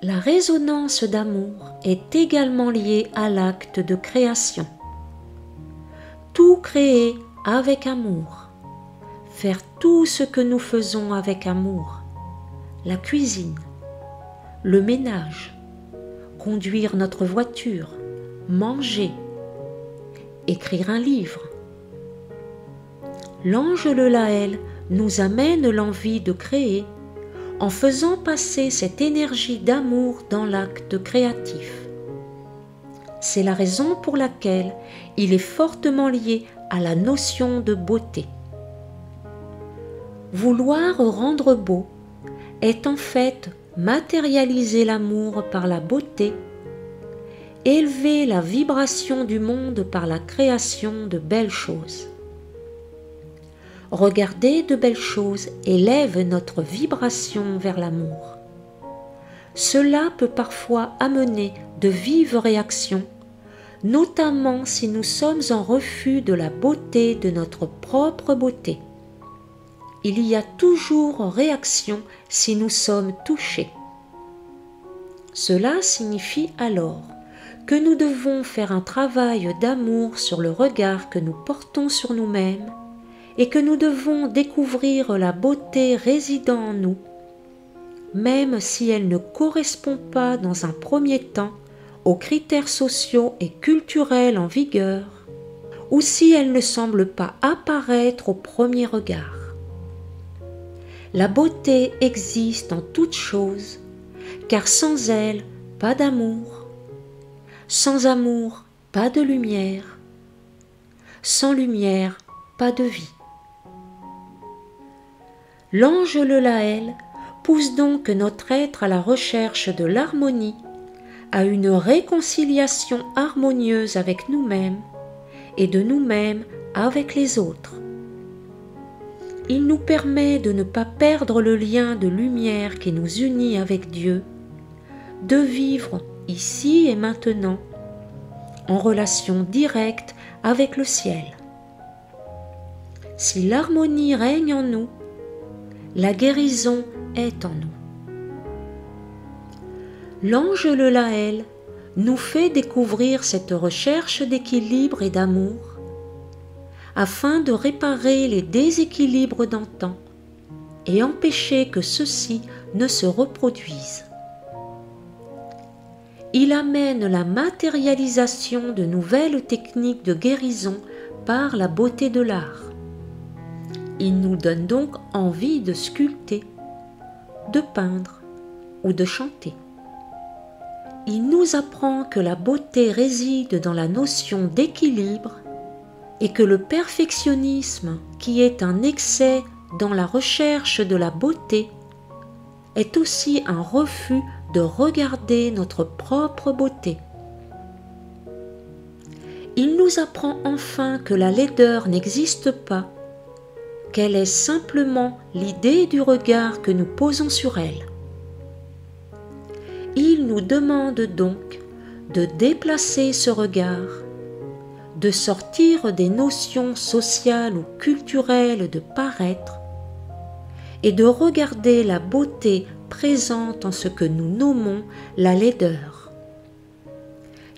La résonance d'amour est également liée à l'acte de création. Tout créer avec amour, faire tout ce que nous faisons avec amour, la cuisine, le ménage, conduire notre voiture, manger, écrire un livre. L'ange le Laël nous amène l'envie de créer en faisant passer cette énergie d'amour dans l'acte créatif. C'est la raison pour laquelle il est fortement lié à la notion de beauté. Vouloir rendre beau est en fait matérialiser l'amour par la beauté, élever la vibration du monde par la création de belles choses. Regarder de belles choses élève notre vibration vers l'amour. Cela peut parfois amener de vives réactions, notamment si nous sommes en refus de la beauté de notre propre beauté. Il y a toujours réaction si nous sommes touchés. Cela signifie alors que nous devons faire un travail d'amour sur le regard que nous portons sur nous-mêmes et que nous devons découvrir la beauté résidant en nous, même si elle ne correspond pas dans un premier temps aux critères sociaux et culturels en vigueur, ou si elle ne semble pas apparaître au premier regard. La beauté existe en toutes choses, car sans elle, pas d'amour. Sans amour, pas de lumière. Sans lumière, pas de vie. L'ange le Laël pousse donc notre être à la recherche de l'harmonie, à une réconciliation harmonieuse avec nous-mêmes et de nous-mêmes avec les autres. Il nous permet de ne pas perdre le lien de lumière qui nous unit avec Dieu, de vivre ici et maintenant en relation directe avec le ciel. Si l'harmonie règne en nous, la guérison est en nous. L'ange le Laël nous fait découvrir cette recherche d'équilibre et d'amour afin de réparer les déséquilibres d'antan et empêcher que ceux-ci ne se reproduisent. Il amène la matérialisation de nouvelles techniques de guérison par la beauté de l'art. Il nous donne donc envie de sculpter, de peindre ou de chanter. Il nous apprend que la beauté réside dans la notion d'équilibre et que le perfectionnisme, qui est un excès dans la recherche de la beauté, est aussi un refus de regarder notre propre beauté. Il nous apprend enfin que la laideur n'existe pas, qu'elle est simplement l'idée du regard que nous posons sur elle. Il nous demande donc de déplacer ce regard, de sortir des notions sociales ou culturelles de paraître et de regarder la beauté présente en ce que nous nommons la laideur.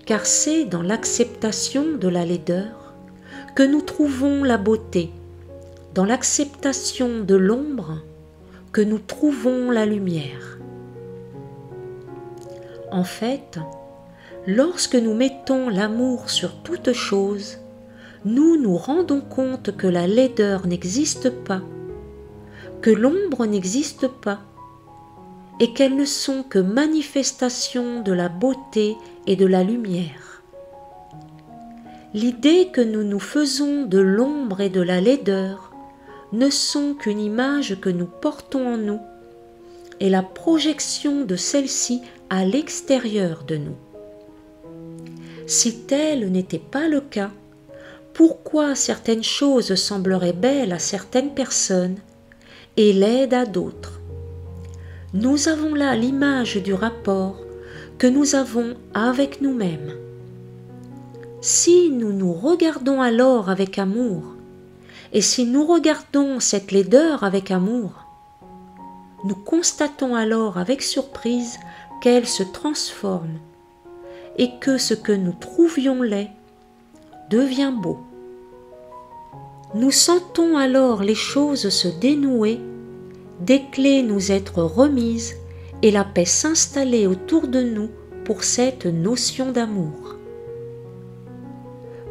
Car c'est dans l'acceptation de la laideur que nous trouvons la beauté, dans l'acceptation de l'ombre que nous trouvons la lumière. En fait, lorsque nous mettons l'amour sur toute chose, nous nous rendons compte que la laideur n'existe pas, que l'ombre n'existe pas, et qu'elles ne sont que manifestations de la beauté et de la lumière. L'idée que nous nous faisons de l'ombre et de la laideur ne sont qu'une image que nous portons en nous et la projection de celle-ci à l'extérieur de nous. Si tel n'était pas le cas, pourquoi certaines choses sembleraient belles à certaines personnes et laides à d'autres? Nous avons là l'image du rapport que nous avons avec nous-mêmes. Si nous nous regardons alors avec amour, et si nous regardons cette laideur avec amour, nous constatons alors avec surprise qu'elle se transforme et que ce que nous trouvions laid devient beau. Nous sentons alors les choses se dénouer, des clés nous être remises et la paix s'installer autour de nous pour cette notion d'amour.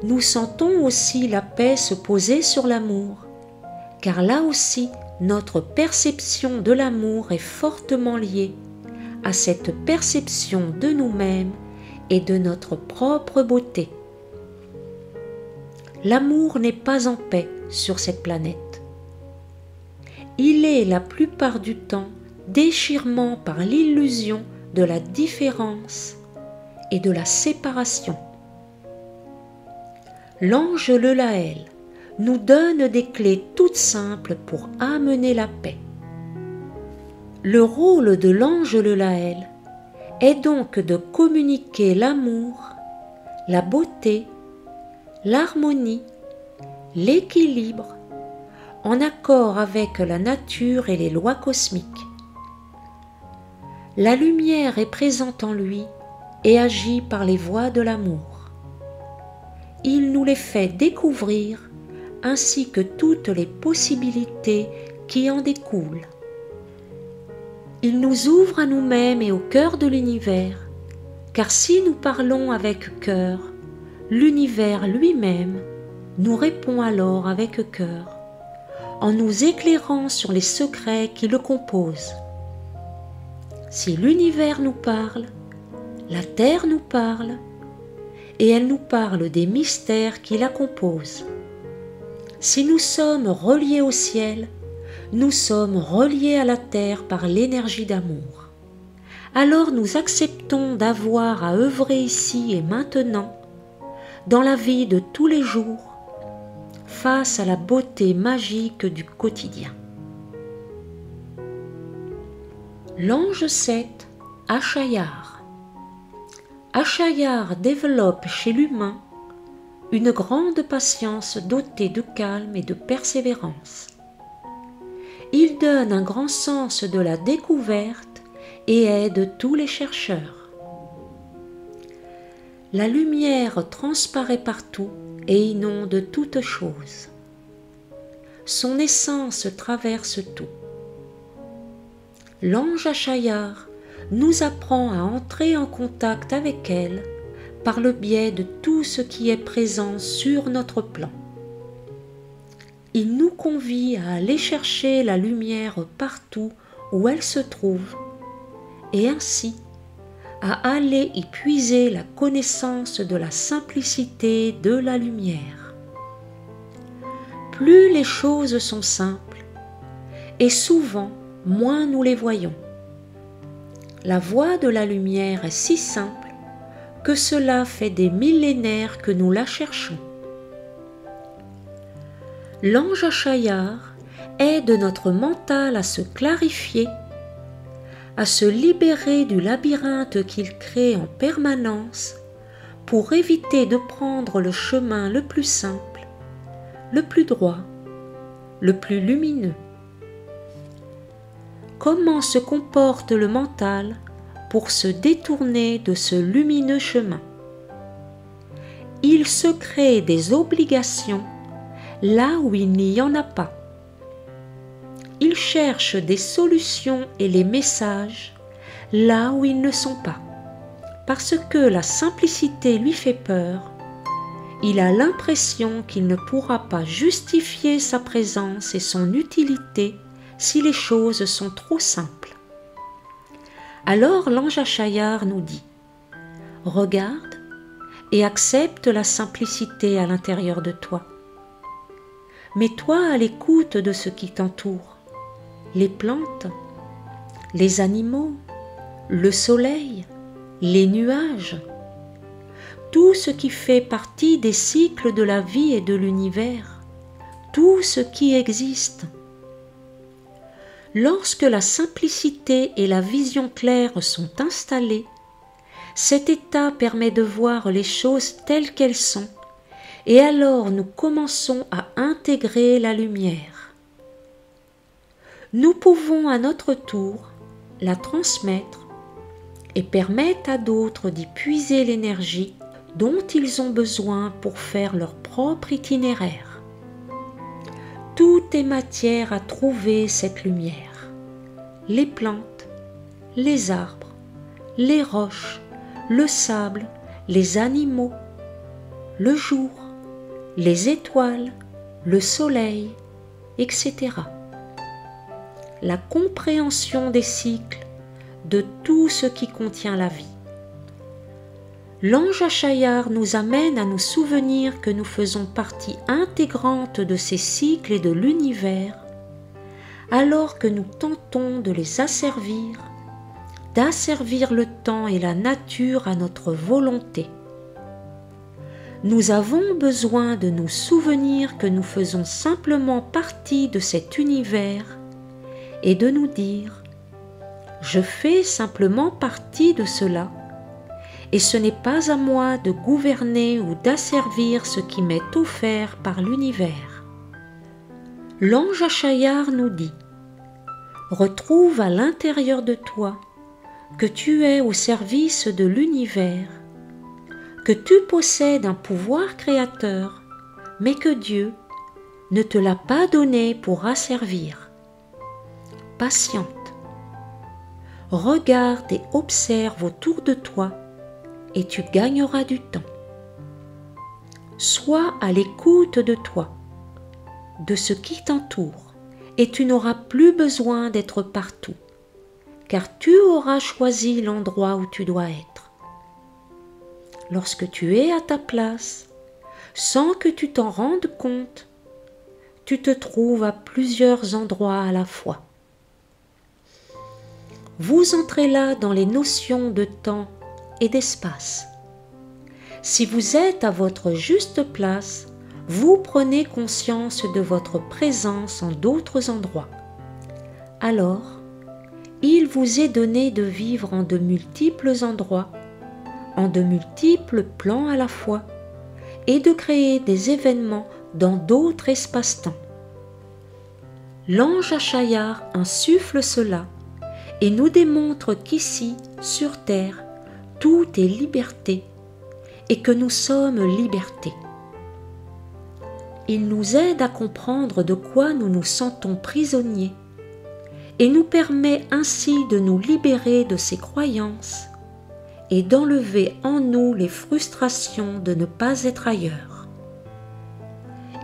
Nous sentons aussi la paix se poser sur l'amour, car là aussi notre perception de l'amour est fortement liée à cette perception de nous-mêmes et de notre propre beauté. L'amour n'est pas en paix sur cette planète. Il est la plupart du temps déchirement par l'illusion de la différence et de la séparation. L'ange le Laël nous donne des clés toutes simples pour amener la paix. Le rôle de l'ange le Laël est donc de communiquer l'amour, la beauté, l'harmonie, l'équilibre, en accord avec la nature et les lois cosmiques. La lumière est présente en lui et agit par les voies de l'amour. Il nous les fait découvrir ainsi que toutes les possibilités qui en découlent. Il nous ouvre à nous-mêmes et au cœur de l'univers, car si nous parlons avec cœur, l'univers lui-même nous répond alors avec cœur, en nous éclairant sur les secrets qui le composent. Si l'univers nous parle, la terre nous parle, et elle nous parle des mystères qui la composent. Si nous sommes reliés au ciel, nous sommes reliés à la terre par l'énergie d'amour. Alors nous acceptons d'avoir à œuvrer ici et maintenant, dans la vie de tous les jours, face à la beauté magique du quotidien. L'ange 7, Achayar. Achayar développe chez l'humain une grande patience dotée de calme et de persévérance. Il donne un grand sens de la découverte et aide tous les chercheurs. La lumière transparaît partout et inonde toutes choses. Son essence traverse tout. L'ange Achayar nous apprend à entrer en contact avec elle par le biais de tout ce qui est présent sur notre plan. Il nous convie à aller chercher la lumière partout où elle se trouve et ainsi à aller y puiser la connaissance de la simplicité de la lumière. Plus les choses sont simples, et souvent moins nous les voyons. La voie de la lumière est si simple que cela fait des millénaires que nous la cherchons. L'ange Achayar aide notre mental à se clarifier, à se libérer du labyrinthe qu'il crée en permanence pour éviter de prendre le chemin le plus simple, le plus droit, le plus lumineux. Comment se comporte le mental pour se détourner de ce lumineux chemin? Il se crée des obligations là où il n'y en a pas. Il cherche des solutions et les messages là où ils ne sont pas. Parce que la simplicité lui fait peur, il a l'impression qu'il ne pourra pas justifier sa présence et son utilité si les choses sont trop simples. Alors l'ange Achayar nous dit « Regarde et accepte la simplicité à l'intérieur de toi. Mets-toi à l'écoute de ce qui t'entoure, les plantes, les animaux, le soleil, les nuages, tout ce qui fait partie des cycles de la vie et de l'univers, tout ce qui existe. Lorsque la simplicité et la vision claire sont installées, cet état permet de voir les choses telles qu'elles sont, et alors nous commençons à intégrer la lumière. Nous pouvons à notre tour la transmettre et permettre à d'autres d'y puiser l'énergie dont ils ont besoin pour faire leur propre itinéraire. Tout est matière à trouver cette lumière. Les plantes, les arbres, les roches, le sable, les animaux, le jour, les étoiles, le soleil, etc. La compréhension des cycles de tout ce qui contient la vie. L'ange Achayar nous amène à nous souvenir que nous faisons partie intégrante de ces cycles et de l'univers, alors que nous tentons de les asservir, d'asservir le temps et la nature à notre volonté. Nous avons besoin de nous souvenir que nous faisons simplement partie de cet univers et de nous dire « Je fais simplement partie de cela et ce n'est pas à moi de gouverner ou d'asservir ce qui m'est offert par l'univers. » L'ange Achayar nous dit « Retrouve à l'intérieur de toi que tu es au service de l'univers, que tu possèdes un pouvoir créateur, mais que Dieu ne te l'a pas donné pour asservir. Patiente. Regarde et observe autour de toi et tu gagneras du temps. Sois à l'écoute de toi, de ce qui t'entoure, et tu n'auras plus besoin d'être partout, car tu auras choisi l'endroit où tu dois être. lorsque tu es à ta place, sans que tu t'en rendes compte, tu te trouves à plusieurs endroits à la fois. Vous entrez là dans les notions de temps et d'espace. Si vous êtes à votre juste place, vous prenez conscience de votre présence en d'autres endroits. Alors, il vous est donné de vivre en de multiples endroits, en de multiples plans à la fois, et de créer des événements dans d'autres espaces-temps. L'ange Achayar insuffle cela et nous démontre qu'ici, sur terre, tout est liberté et que nous sommes liberté. Il nous aide à comprendre de quoi nous nous sentons prisonniers et nous permet ainsi de nous libérer de ces croyances et d'enlever en nous les frustrations de ne pas être ailleurs.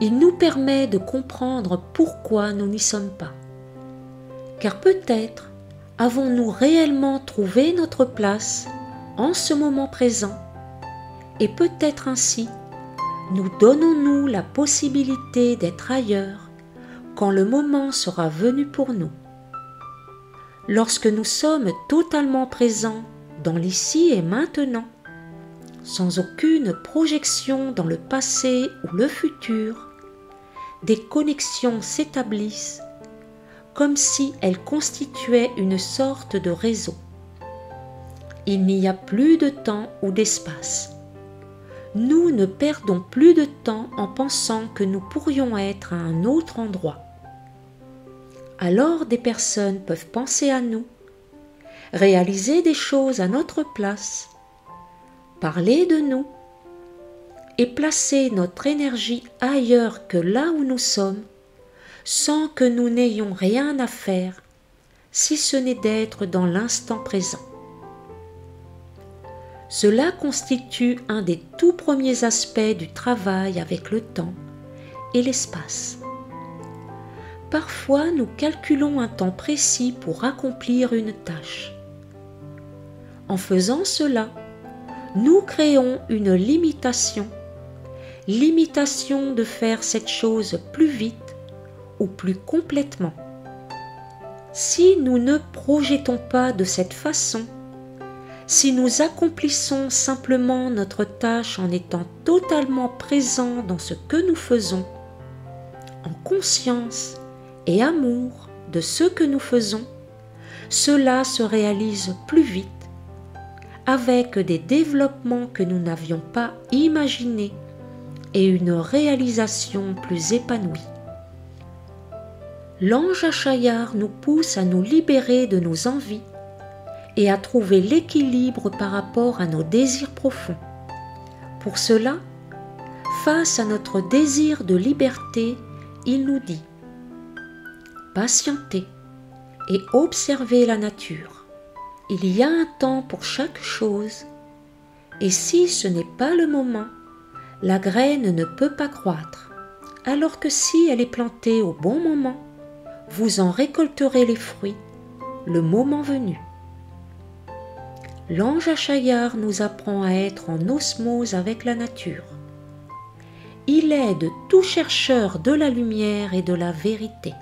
Il nous permet de comprendre pourquoi nous n'y sommes pas. Car peut-être avons-nous réellement trouvé notre place en ce moment présent et peut-être ainsi nous donnons-nous la possibilité d'être ailleurs quand le moment sera venu pour nous. Lorsque nous sommes totalement présents dans l'ici et maintenant, sans aucune projection dans le passé ou le futur, des connexions s'établissent comme si elles constituaient une sorte de réseau. Il n'y a plus de temps ou d'espace. Nous ne perdons plus de temps en pensant que nous pourrions être à un autre endroit. Alors des personnes peuvent penser à nous, réaliser des choses à notre place, parler de nous et placer notre énergie ailleurs que là où nous sommes, sans que nous n'ayons rien à faire, si ce n'est d'être dans l'instant présent. Cela constitue un des tout premiers aspects du travail avec le temps et l'espace. Parfois, nous calculons un temps précis pour accomplir une tâche. En faisant cela, nous créons une limitation de faire cette chose plus vite ou plus complètement. Si nous ne projetons pas de cette façon, si nous accomplissons simplement notre tâche en étant totalement présents dans ce que nous faisons, en conscience et amour de ce que nous faisons, cela se réalise plus vite, avec des développements que nous n'avions pas imaginés et une réalisation plus épanouie. L'ange Achayar nous pousse à nous libérer de nos envies et à trouver l'équilibre par rapport à nos désirs profonds. Pour cela, face à notre désir de liberté, il nous dit « Patientez et observez la nature. Il y a un temps pour chaque chose, et si ce n'est pas le moment, la graine ne peut pas croître, alors que si elle est plantée au bon moment, vous en récolterez les fruits le moment venu. » L'ange Achayar nous apprend à être en osmose avec la nature. Il aide tout chercheur de la lumière et de la vérité.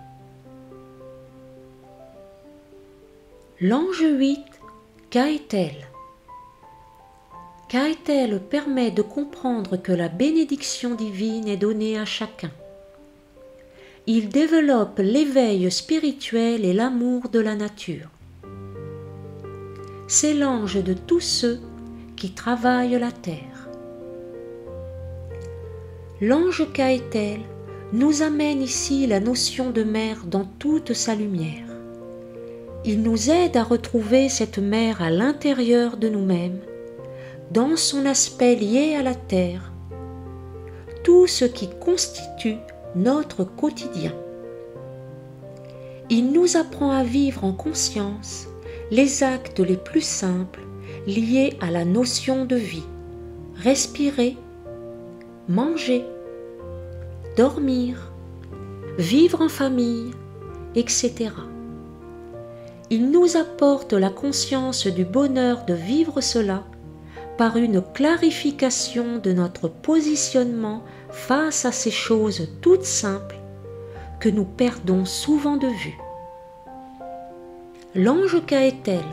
L'ange 8, Kaetel. Kaetel permet de comprendre que la bénédiction divine est donnée à chacun. Il développe l'éveil spirituel et l'amour de la nature. C'est l'ange de tous ceux qui travaillent la terre. L'ange Kaetel nous amène ici la notion de mer dans toute sa lumière. Il nous aide à retrouver cette mer à l'intérieur de nous-mêmes, dans son aspect lié à la terre, tout ce qui constitue notre quotidien. Il nous apprend à vivre en conscience les actes les plus simples liés à la notion de vie, respirer, manger, dormir, vivre en famille, etc. Il nous apporte la conscience du bonheur de vivre cela par une clarification de notre positionnement face à ces choses toutes simples que nous perdons souvent de vue. L'ange Caëtel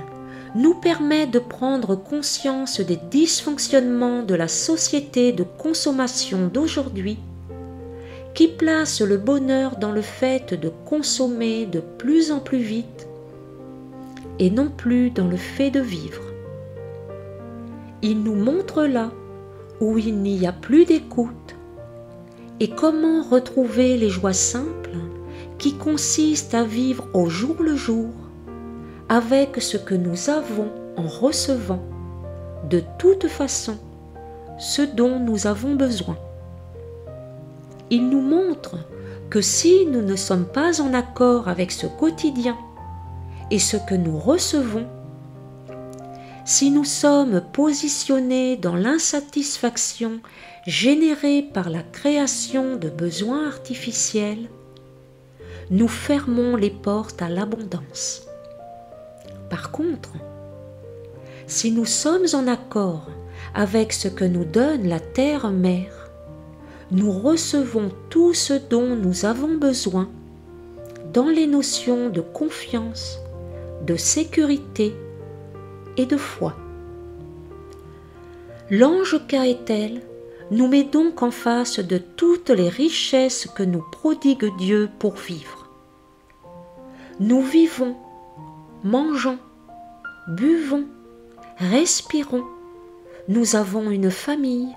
nous permet de prendre conscience des dysfonctionnements de la société de consommation d'aujourd'hui qui place le bonheur dans le fait de consommer de plus en plus vite et non plus dans le fait de vivre. Il nous montre là où il n'y a plus d'écoute et comment retrouver les joies simples qui consistent à vivre au jour le jour avec ce que nous avons en recevant de toute façon ce dont nous avons besoin. Il nous montre que si nous ne sommes pas en accord avec ce quotidien et ce que nous recevons, si nous sommes positionnés dans l'insatisfaction générée par la création de besoins artificiels, nous fermons les portes à l'abondance. Par contre, si nous sommes en accord avec ce que nous donne la Terre-Mère, nous recevons tout ce dont nous avons besoin dans les notions de confiance, de sécurité et de foi. L'ange Caëtel nous met donc en face de toutes les richesses que nous prodigue Dieu pour vivre. Nous vivons, mangeons, buvons, respirons, nous avons une famille,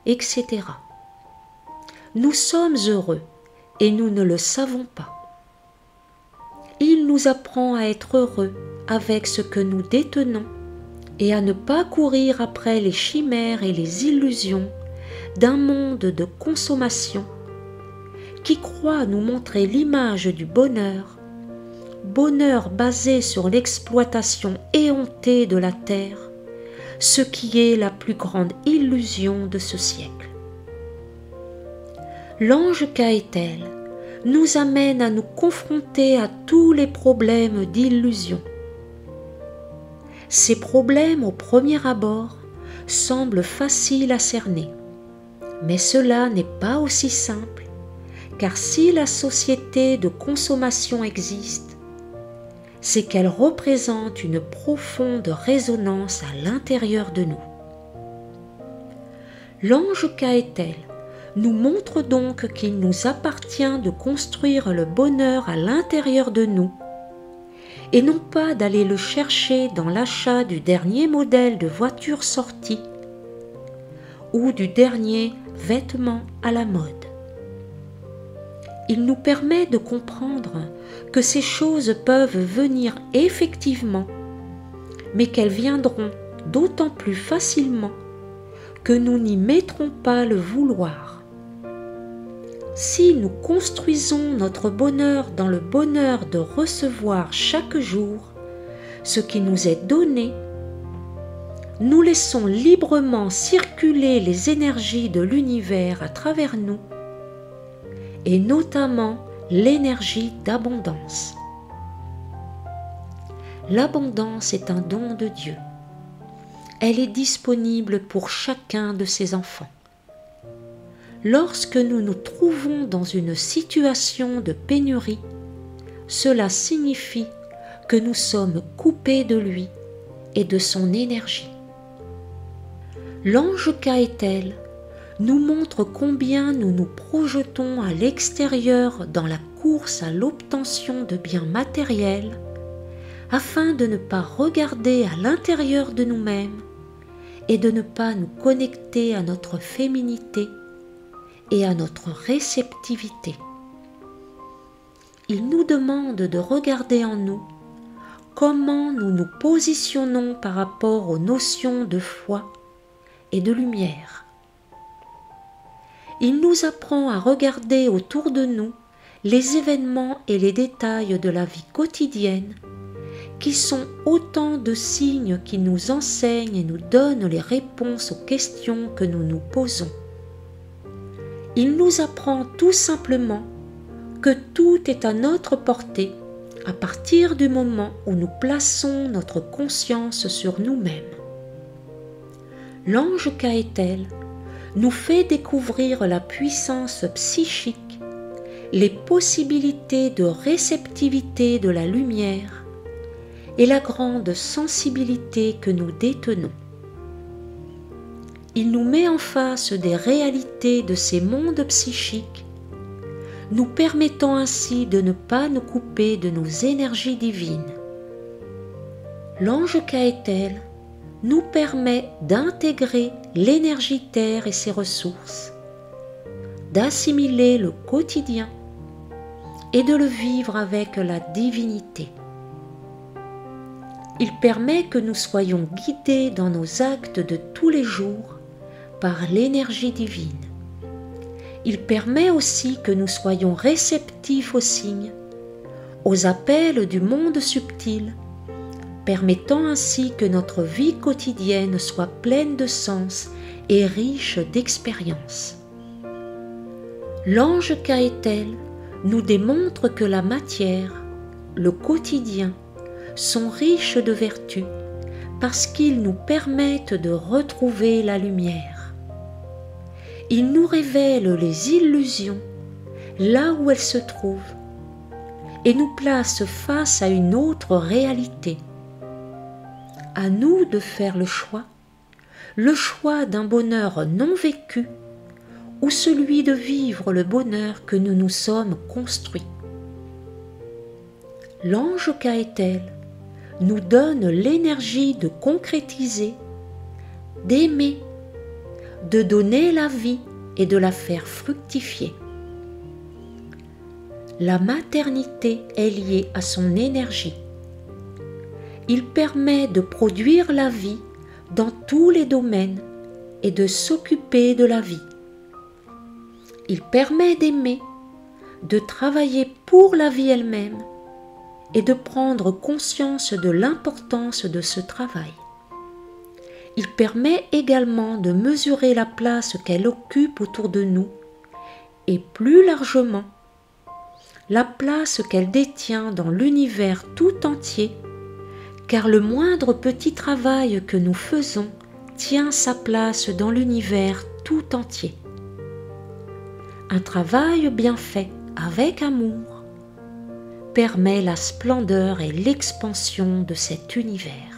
etc. Nous sommes heureux et nous ne le savons pas. Il nous apprend à être heureux avec ce que nous détenons et à ne pas courir après les chimères et les illusions d'un monde de consommation qui croit nous montrer l'image du bonheur, bonheur basé sur l'exploitation éhontée de la terre, ce qui est la plus grande illusion de ce siècle. L'ange Caëtel nous amène à nous confronter à tous les problèmes d'illusion. Ces problèmes, au premier abord, semblent faciles à cerner, mais cela n'est pas aussi simple, car si la société de consommation existe, c'est qu'elle représente une profonde résonance à l'intérieur de nous. L'ange Caëtel nous montre donc qu'il nous appartient de construire le bonheur à l'intérieur de nous et non pas d'aller le chercher dans l'achat du dernier modèle de voiture sortie ou du dernier vêtement à la mode. Il nous permet de comprendre que ces choses peuvent venir effectivement, mais qu'elles viendront d'autant plus facilement que nous n'y mettrons pas le vouloir. Si nous construisons notre bonheur dans le bonheur de recevoir chaque jour ce qui nous est donné, nous laissons librement circuler les énergies de l'univers à travers nous, et notamment l'énergie d'abondance. L'abondance est un don de Dieu. Elle est disponible pour chacun de ses enfants. Lorsque nous nous trouvons dans une situation de pénurie, cela signifie que nous sommes coupés de lui et de son énergie. L'ange Caëtel nous montre combien nous nous projetons à l'extérieur dans la course à l'obtention de biens matériels afin de ne pas regarder à l'intérieur de nous-mêmes et de ne pas nous connecter à notre féminité et à notre réceptivité. Il nous demande de regarder en nous comment nous nous positionnons par rapport aux notions de foi et de lumière. Il nous apprend à regarder autour de nous les événements et les détails de la vie quotidienne qui sont autant de signes qui nous enseignent et nous donnent les réponses aux questions que nous nous posons. Il nous apprend tout simplement que tout est à notre portée à partir du moment où nous plaçons notre conscience sur nous-mêmes. l'ange Kaétel nous fait découvrir la puissance psychique, les possibilités de réceptivité de la lumière et la grande sensibilité que nous détenons. Il nous met en face des réalités de ces mondes psychiques, nous permettant ainsi de ne pas nous couper de nos énergies divines. L'ange Kaétel nous permet d'intégrer l'énergie terre et ses ressources, d'assimiler le quotidien et de le vivre avec la divinité. Il permet que nous soyons guidés dans nos actes de tous les jours par l'énergie divine. Il permet aussi que nous soyons réceptifs aux signes, aux appels du monde subtil, permettant ainsi que notre vie quotidienne soit pleine de sens et riche d'expériences. L'ange Kaétel nous démontre que la matière, le quotidien, sont riches de vertus parce qu'ils nous permettent de retrouver la lumière. Ils nous révèlent les illusions là où elles se trouvent et nous placent face à une autre réalité. À nous de faire le choix d'un bonheur non vécu ou celui de vivre le bonheur que nous nous sommes construits. L'ange Kaétel nous donne l'énergie de concrétiser, d'aimer, de donner la vie et de la faire fructifier. La maternité est liée à son énergie. Il permet de produire la vie dans tous les domaines et de s'occuper de la vie. Il permet d'aimer, de travailler pour la vie elle-même et de prendre conscience de l'importance de ce travail. Il permet également de mesurer la place qu'elle occupe autour de nous et plus largement, la place qu'elle détient dans l'univers tout entier, car le moindre petit travail que nous faisons tient sa place dans l'univers tout entier. Un travail bien fait avec amour permet la splendeur et l'expansion de cet univers.